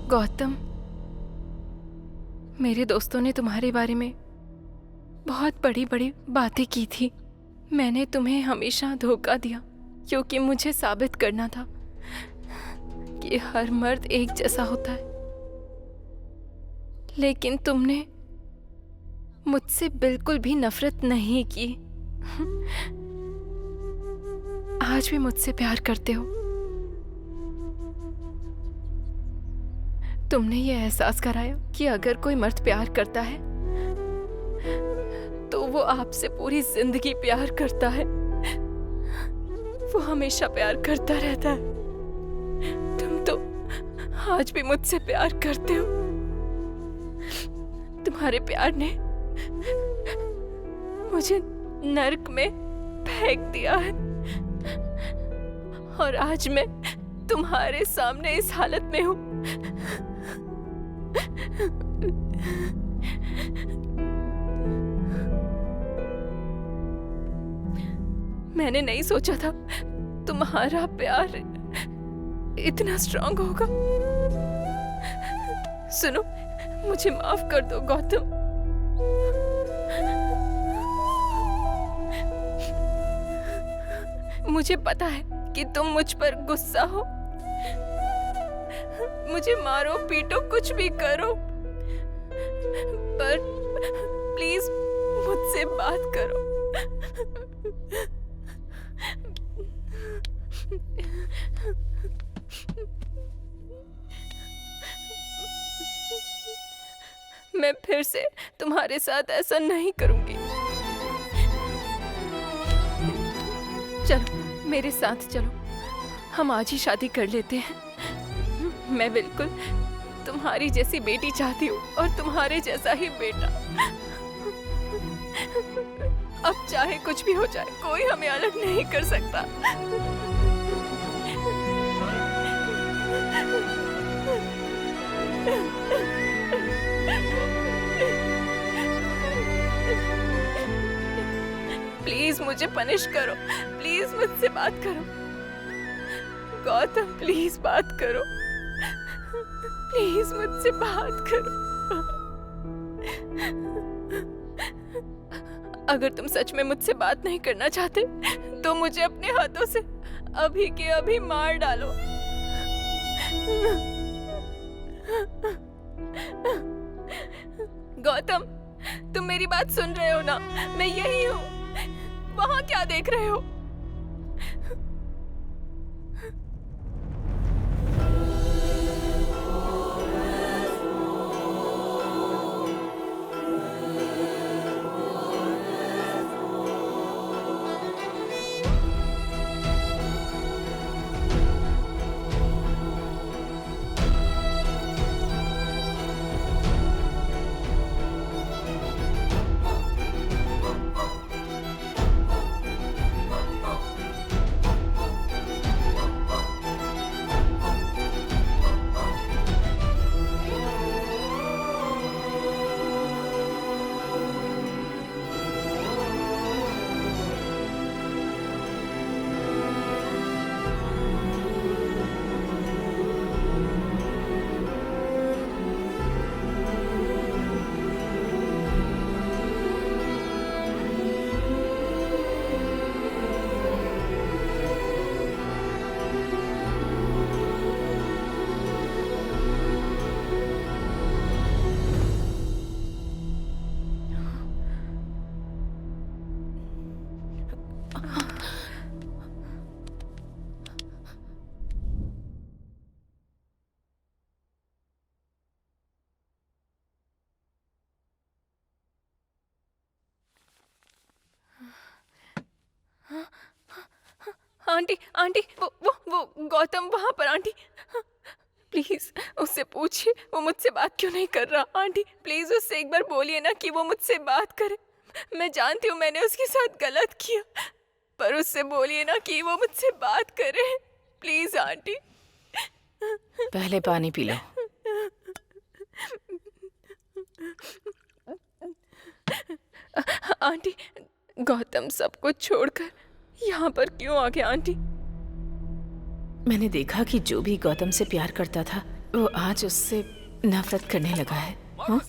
Speaker 1: गौतम, मेरे दोस्तों ने तुम्हारे बारे में बहुत बड़ी बड़ी बातें की थी। मैंने तुम्हें हमेशा धोखा दिया क्योंकि मुझे साबित करना था कि हर मर्द एक जैसा होता है। लेकिन तुमने मुझसे बिल्कुल भी नफरत नहीं की। आज भी मुझसे प्यार करते हो। तुमने ये एहसास कराया कि अगर कोई मर्द प्यार करता है तो वो आपसे पूरी जिंदगी प्यार करता है। वो हमेशा प्यार करता रहता है। तुम तो आज भी मुझसे प्यार करते हो। तुम्हारे प्यार ने मुझे नर्क में फेंक दिया है और आज मैं तुम्हारे सामने इस हालत में हूं। मैंने नहीं सोचा था तुम्हारा प्यार इतना स्ट्रांग होगा। सुनो, मुझे माफ कर दो गौतम। मुझे पता है कि तुम मुझ पर गुस्सा हो। मुझे मारो पीटो कुछ भी करो, पर प्लीज मुझसे बात करो। मैं फिर से तुम्हारे साथ ऐसा नहीं करूंगी। चलो मेरे साथ चलो, हम आज ही शादी कर लेते हैं। मैं बिल्कुल तुम्हारी जैसी बेटी चाहती हूँ और तुम्हारे जैसा ही बेटा। अब चाहे कुछ भी हो जाए, कोई हमें अलग नहीं कर सकता। प्लीज मुझे पनिश करो, प्लीज मुझसे बात करो गौतम, प्लीज बात करो, प्लीज मुझसे बात करो। अगर तुम सच में मुझसे बात नहीं करना चाहते तो मुझे अपने हाथों से अभी के अभी मार डालो। गौतम, तुम मेरी बात सुन रहे हो ना? मैं यही हूँ। वहां क्या देख रहे हो? आंटी, आंटी, वो गौतम वहां पर। आंटी प्लीज उससे पूछिए वो मुझसे बात क्यों नहीं कर रहा। आंटी प्लीज उससे एक बार बोलिए ना कि वो मुझसे बात करे। मैं जानती हूँ मैंने उसके साथ गलत किया, पर उससे बोलिए ना कि वो मुझसे बात करे। Please aunty.
Speaker 4: पहले पानी पी लो।
Speaker 1: आंटी, गौतम सब कुछ छोड़कर यहाँ पर क्यों आ गया? आंटी
Speaker 4: मैंने देखा कि जो भी गौतम से प्यार करता था वो आज उससे नफरत करने लगा है। हाँ?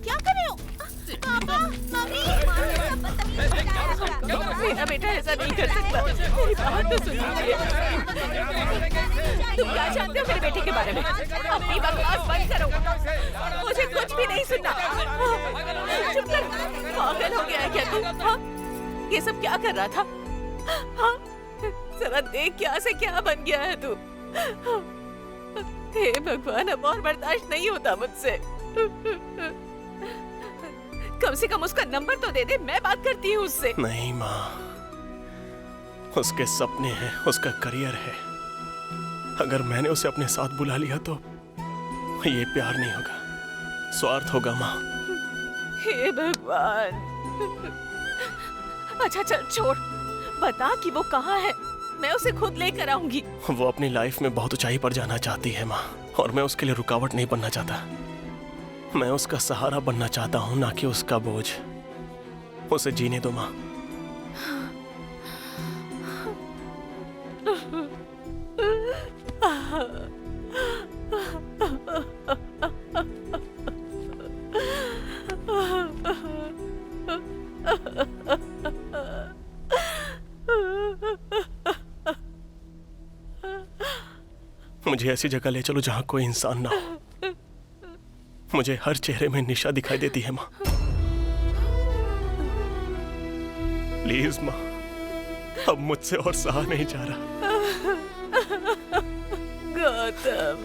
Speaker 3: क्या कर रहे हो? पापा, मम्मी,
Speaker 4: मेरा बेटा ऐसा नहीं कर सकता। मेरी बात तो सुनिए। तुम क्या जानते हो मेरे बेटे के बारे में? अपनी बकवास बंद करो। मुझे कुछ भी नहीं सुनना। चुप कर। पागल हो गया है क्या तू? हाँ? ये सब क्या कर रहा था? हाँ? जरा देख क्या से क्या बन गया है तू। हे भगवान, अब और बर्दाश्त नहीं होता मुझसे। कम से कम उसका नंबर तो दे दे, मैं बात करती हूँ उससे।
Speaker 5: नहीं माँ, उसके सपने हैं, उसका करियर है। अगर मैंने उसे अपने साथ बुला लिया तो ये प्यार नहीं होगा, स्वार्थ होगा माँ।
Speaker 4: हे भगवान। अच्छा चल छोड़, बता कि वो कहाँ है, मैं उसे खुद लेकर आऊंगी।
Speaker 5: वो अपनी लाइफ में बहुत ऊंचाई पर जाना चाहती है माँ, और मैं उसके लिए रुकावट नहीं बनना चाहता। मैं उसका सहारा बनना चाहता हूँ, ना कि उसका बोझ। उसे जीने दो माँ। मुझे ऐसी जगह ले चलो जहाँ कोई इंसान ना हो। मुझे हर चेहरे में निशा दिखाई देती है माँ। प्लीज माँ, अब मुझसे और सहा नहीं जा रहा।
Speaker 4: गौतम,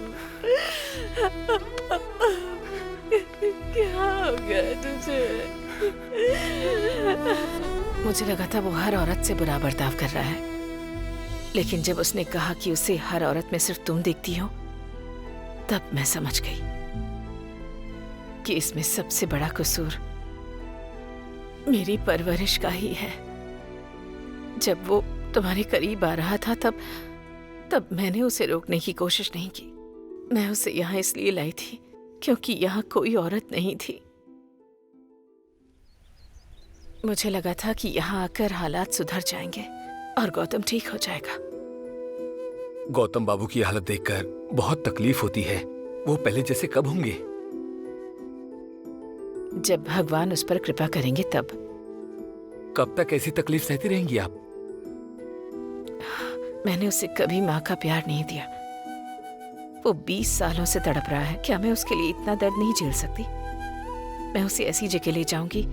Speaker 4: क्या हो गया तुझे? मुझे लगा था वो हर औरत से बुरा बर्ताव कर रहा है, लेकिन जब उसने कहा कि उसे हर औरत में सिर्फ तुम दिखती हो, तब मैं समझ गई कि इसमें सबसे बड़ा कसूर मेरी परवरिश का ही है। जब वो तुम्हारे करीब आ रहा था तब मैंने उसे रोकने की कोशिश नहीं की। मैं उसे यहाँ इसलिए लाई थी क्योंकि यहाँ कोई औरत नहीं थी। मुझे लगा था कि यहाँ आकर हालात सुधर जाएंगे और गौतम ठीक हो जाएगा।
Speaker 9: गौतम बाबू की हालत देखकर बहुत तकलीफ होती है। वो पहले जैसे कब होंगे?
Speaker 4: जब भगवान उस पर कृपा करेंगे तब।
Speaker 9: कब तक ऐसी तकलीफ सहती रहेंगी आप?
Speaker 4: मैंने उसे कभी माँ का प्यार नहीं दिया। वो 20 सालों से तड़प रहा है। क्या मैं उसके लिए इतना दर्द नहीं झेल सकती? मैं उसे ऐसी जगह ले जाऊंगी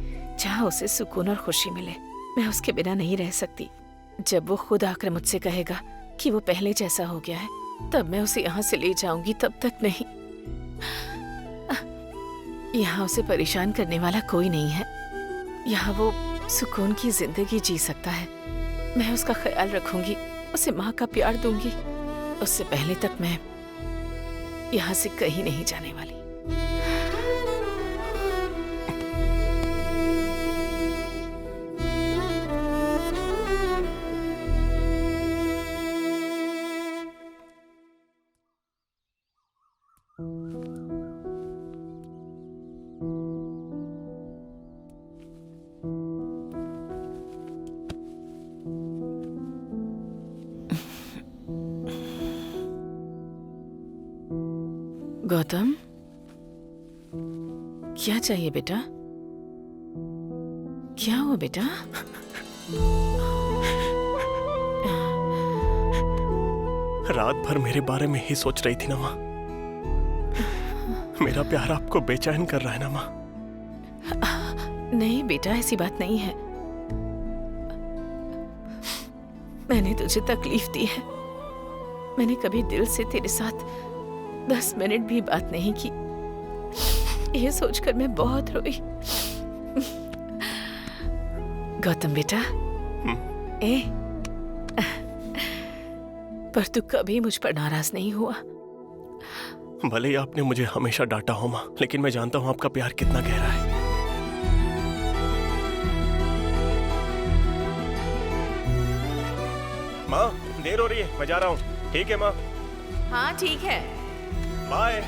Speaker 4: जहाँ उसे सुकून और खुशी मिले। मैं उसके बिना नहीं रह सकती। जब वो खुद आकर मुझसे कहेगा कि वो पहले जैसा हो गया है, तब मैं उसे यहाँ से ले जाऊंगी। तब तक नहीं। यहाँ उसे परेशान करने वाला कोई नहीं है। यहाँ वो सुकून की जिंदगी जी सकता है। मैं उसका ख्याल रखूंगी, उसे माँ का प्यार दूंगी। उससे पहले तक मैं यहाँ से कहीं नहीं जाने वाली। गौतम, क्या चाहिए बेटा? क्या हुआ बेटा?
Speaker 5: रात भर मेरे बारे में ही सोच रही थी ना माँ। मेरा प्यार आपको बेचैन कर रहा है ना माँ?
Speaker 4: नहीं बेटा, ऐसी बात नहीं है। मैंने तुझे तकलीफ दी है। मैंने कभी दिल से तेरे साथ 10 मिनट भी बात नहीं की। ये सोचकर मैं बहुत रोई। गौतम बेटा, पर तू कभी मुझ पर नाराज नहीं हुआ।
Speaker 5: भले ही आपने मुझे हमेशा डांटा हो माँ, लेकिन मैं जानता हूँ आपका प्यार कितना गहरा है। माँ देर हो रही है, मैं जा रहा हूँ। ठीक है माँ,
Speaker 4: हाँ ठीक है।
Speaker 5: बाय।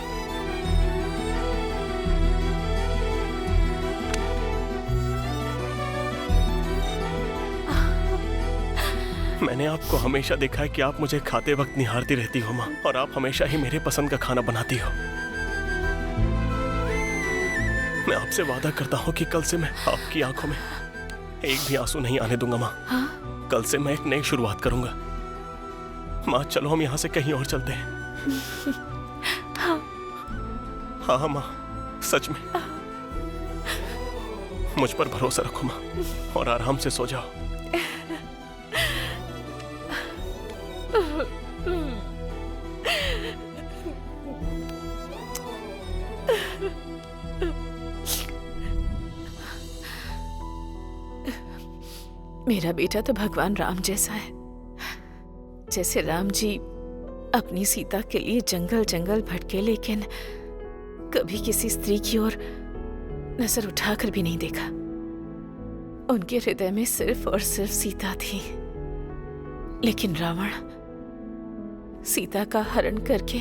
Speaker 5: मैंने आपको हमेशा देखा है कि आप मुझे खाते वक्त निहारती रहती हो माँ, और आप हमेशा ही मेरे पसंद का खाना बनाती हो। मैं आपसे वादा करता हूँ कि कल से मैं आपकी आंखों में एक भी आंसू नहीं आने दूंगा माँ।
Speaker 4: हाँ?
Speaker 5: कल से मैं एक नई शुरुआत करूंगा। माँ चलो हम यहाँ से कहीं और चलते हैं। हाँ माँ, सच में मुझ पर भरोसा रखो माँ, और आराम से सो जाओ।
Speaker 4: मेरा बेटा तो भगवान राम जैसा है। जैसे राम जी अपनी सीता के लिए जंगल जंगल भटके, लेकिन कभी किसी स्त्री की ओर नजर उठाकर भी नहीं देखा। उनके हृदय में सिर्फ और सिर्फ सीता थी। लेकिन रावण सीता का हरण करके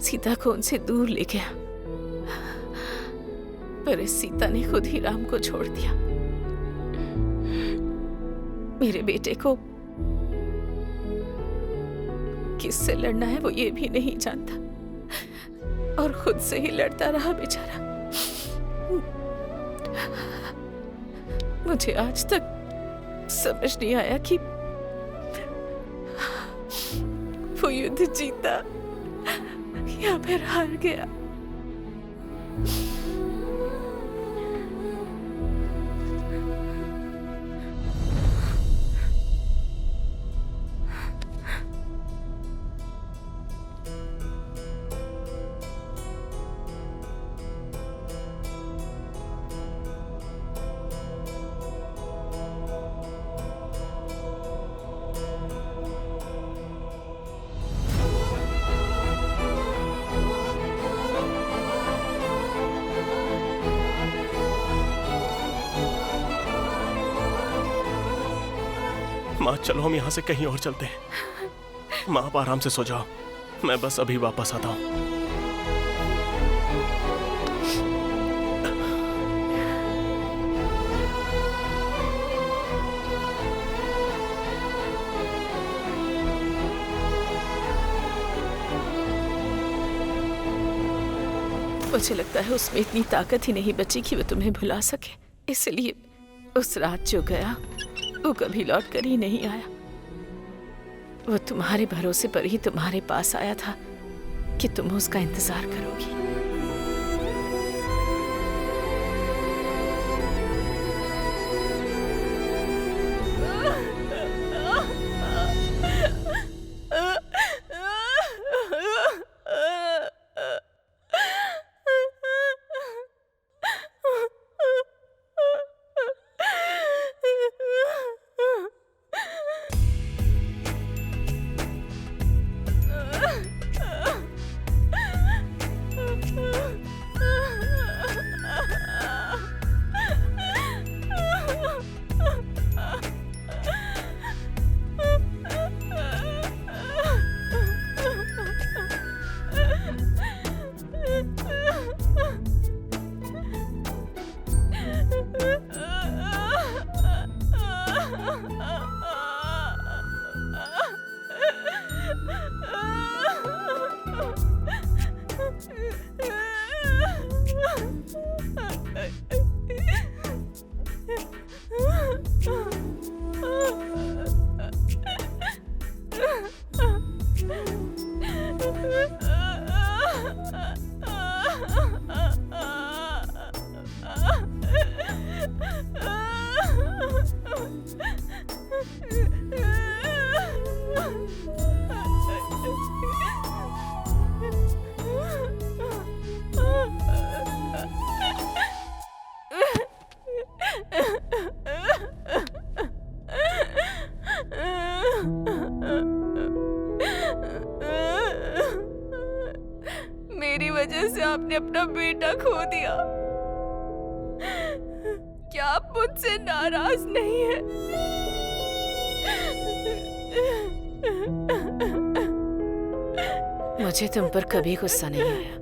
Speaker 4: सीता को उनसे दूर ले गया, पर इस सीता ने खुद ही राम को छोड़ दिया। मेरे बेटे को किससे लड़ना है वो ये भी नहीं जानता, और खुद से ही लड़ता रहा बेचारा। मुझे आज तक समझ नहीं आया कि वो युद्ध जीता या फिर हार गया।
Speaker 5: माँ चलो हम यहाँ से कहीं और चलते हैं। माँ आप आराम से सो जाओ, मैं बस अभी वापस आता हूँ।
Speaker 4: मुझे लगता है उसमें इतनी ताकत ही नहीं बची कि वो तुम्हें भुला सके। इसलिए उस रात जो गया वो कभी लौट कर ही नहीं आया। वो तुम्हारे भरोसे पर ही तुम्हारे पास आया था कि तुम उसका इंतजार करोगी।
Speaker 1: मेरी वजह से आपने अपना बेटा खो दिया। क्या आप मुझसे नाराज नहीं है?
Speaker 4: मुझे तुम पर कभी गुस्सा नहीं आया,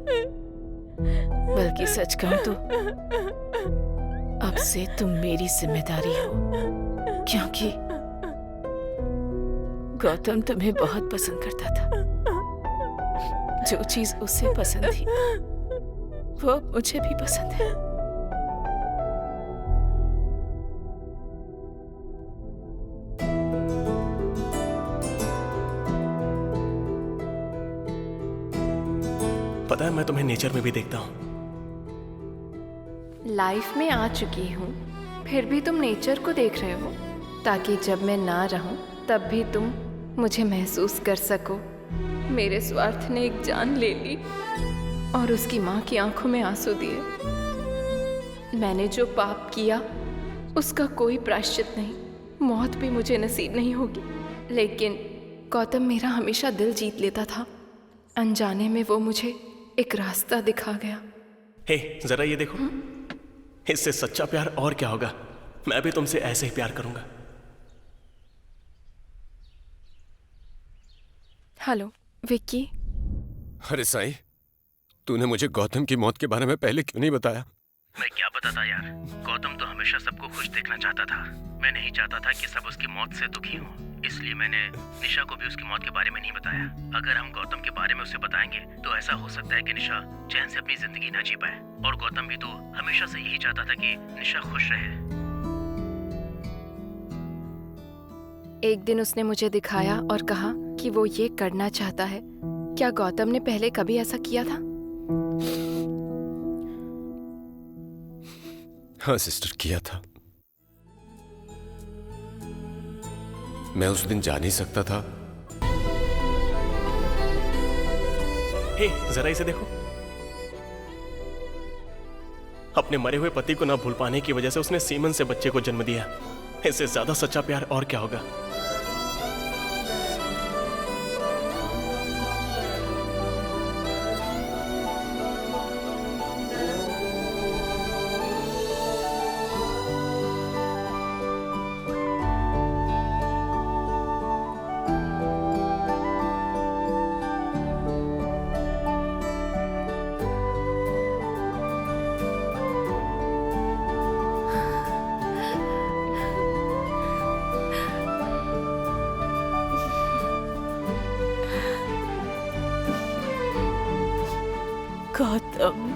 Speaker 4: बल्कि सच कहूं तो अब से तुम मेरी जिम्मेदारी हो, क्योंकि गौतम तुम्हें बहुत पसंद करता था। जो चीज उसे पसंद थी वो अब मुझे भी पसंद है।
Speaker 5: पता है, मैं तुम्हें नेचर में भी देखता हूँ।
Speaker 1: लाइफ में आ चुकी हूँ, फिर भी तुम नेचर को देख रहे हो, ताकि जब मैं ना रहूं तब भी तुम मुझे महसूस कर सको। मेरे स्वार्थ ने एक जान ले ली और उसकी माँ की आंखों में आंसू दिए। मैंने जो पाप किया उसका कोई प्रायश्चित नहीं, मौत भी मुझे नसीब नहीं होगी। लेकिन गौतम मेरा हमेशा दिल जीत लेता था। अनजाने में वो मुझे एक रास्ता दिखा गया।
Speaker 5: हे, जरा ये देखो। इससे सच्चा प्यार और क्या होगा। मैं भी तुमसे ऐसे ही प्यार करूंगा।
Speaker 1: हेलो विक्की।
Speaker 6: अरे साईं, तूने मुझे गौतम की मौत के बारे में पहले क्यों नहीं बताया?
Speaker 8: मैं क्या बताता यार, गौतम तो हमेशा सबको खुश देखना चाहता था। मैं नहीं चाहता था कि सब उसकी मौत से दुखी हों, इसलिए मैंने निशा को भी उसकी मौत के बारे में नहीं बताया। अगर हम गौतम के बारे में उसे बताएंगे तो ऐसा हो सकता है कि निशा चैन से अपनी जिंदगी ना जी पाए, और गौतम भी तो हमेशा से यही चाहता था कि निशा खुश रहे।
Speaker 1: एक दिन उसने मुझे दिखाया और कहा कि वो ये करना चाहता है। क्या गौतम ने पहले कभी ऐसा किया था?
Speaker 6: हाँ सिस्टर, किया था। मैं उस दिन जा नहीं सकता था।
Speaker 5: हे, जरा इसे देखो। अपने मरे हुए पति को ना भूल पाने की वजह से उसने सीमन से बच्चे को जन्म दिया। इससे ज्यादा सच्चा प्यार और क्या होगा।
Speaker 4: गौतम,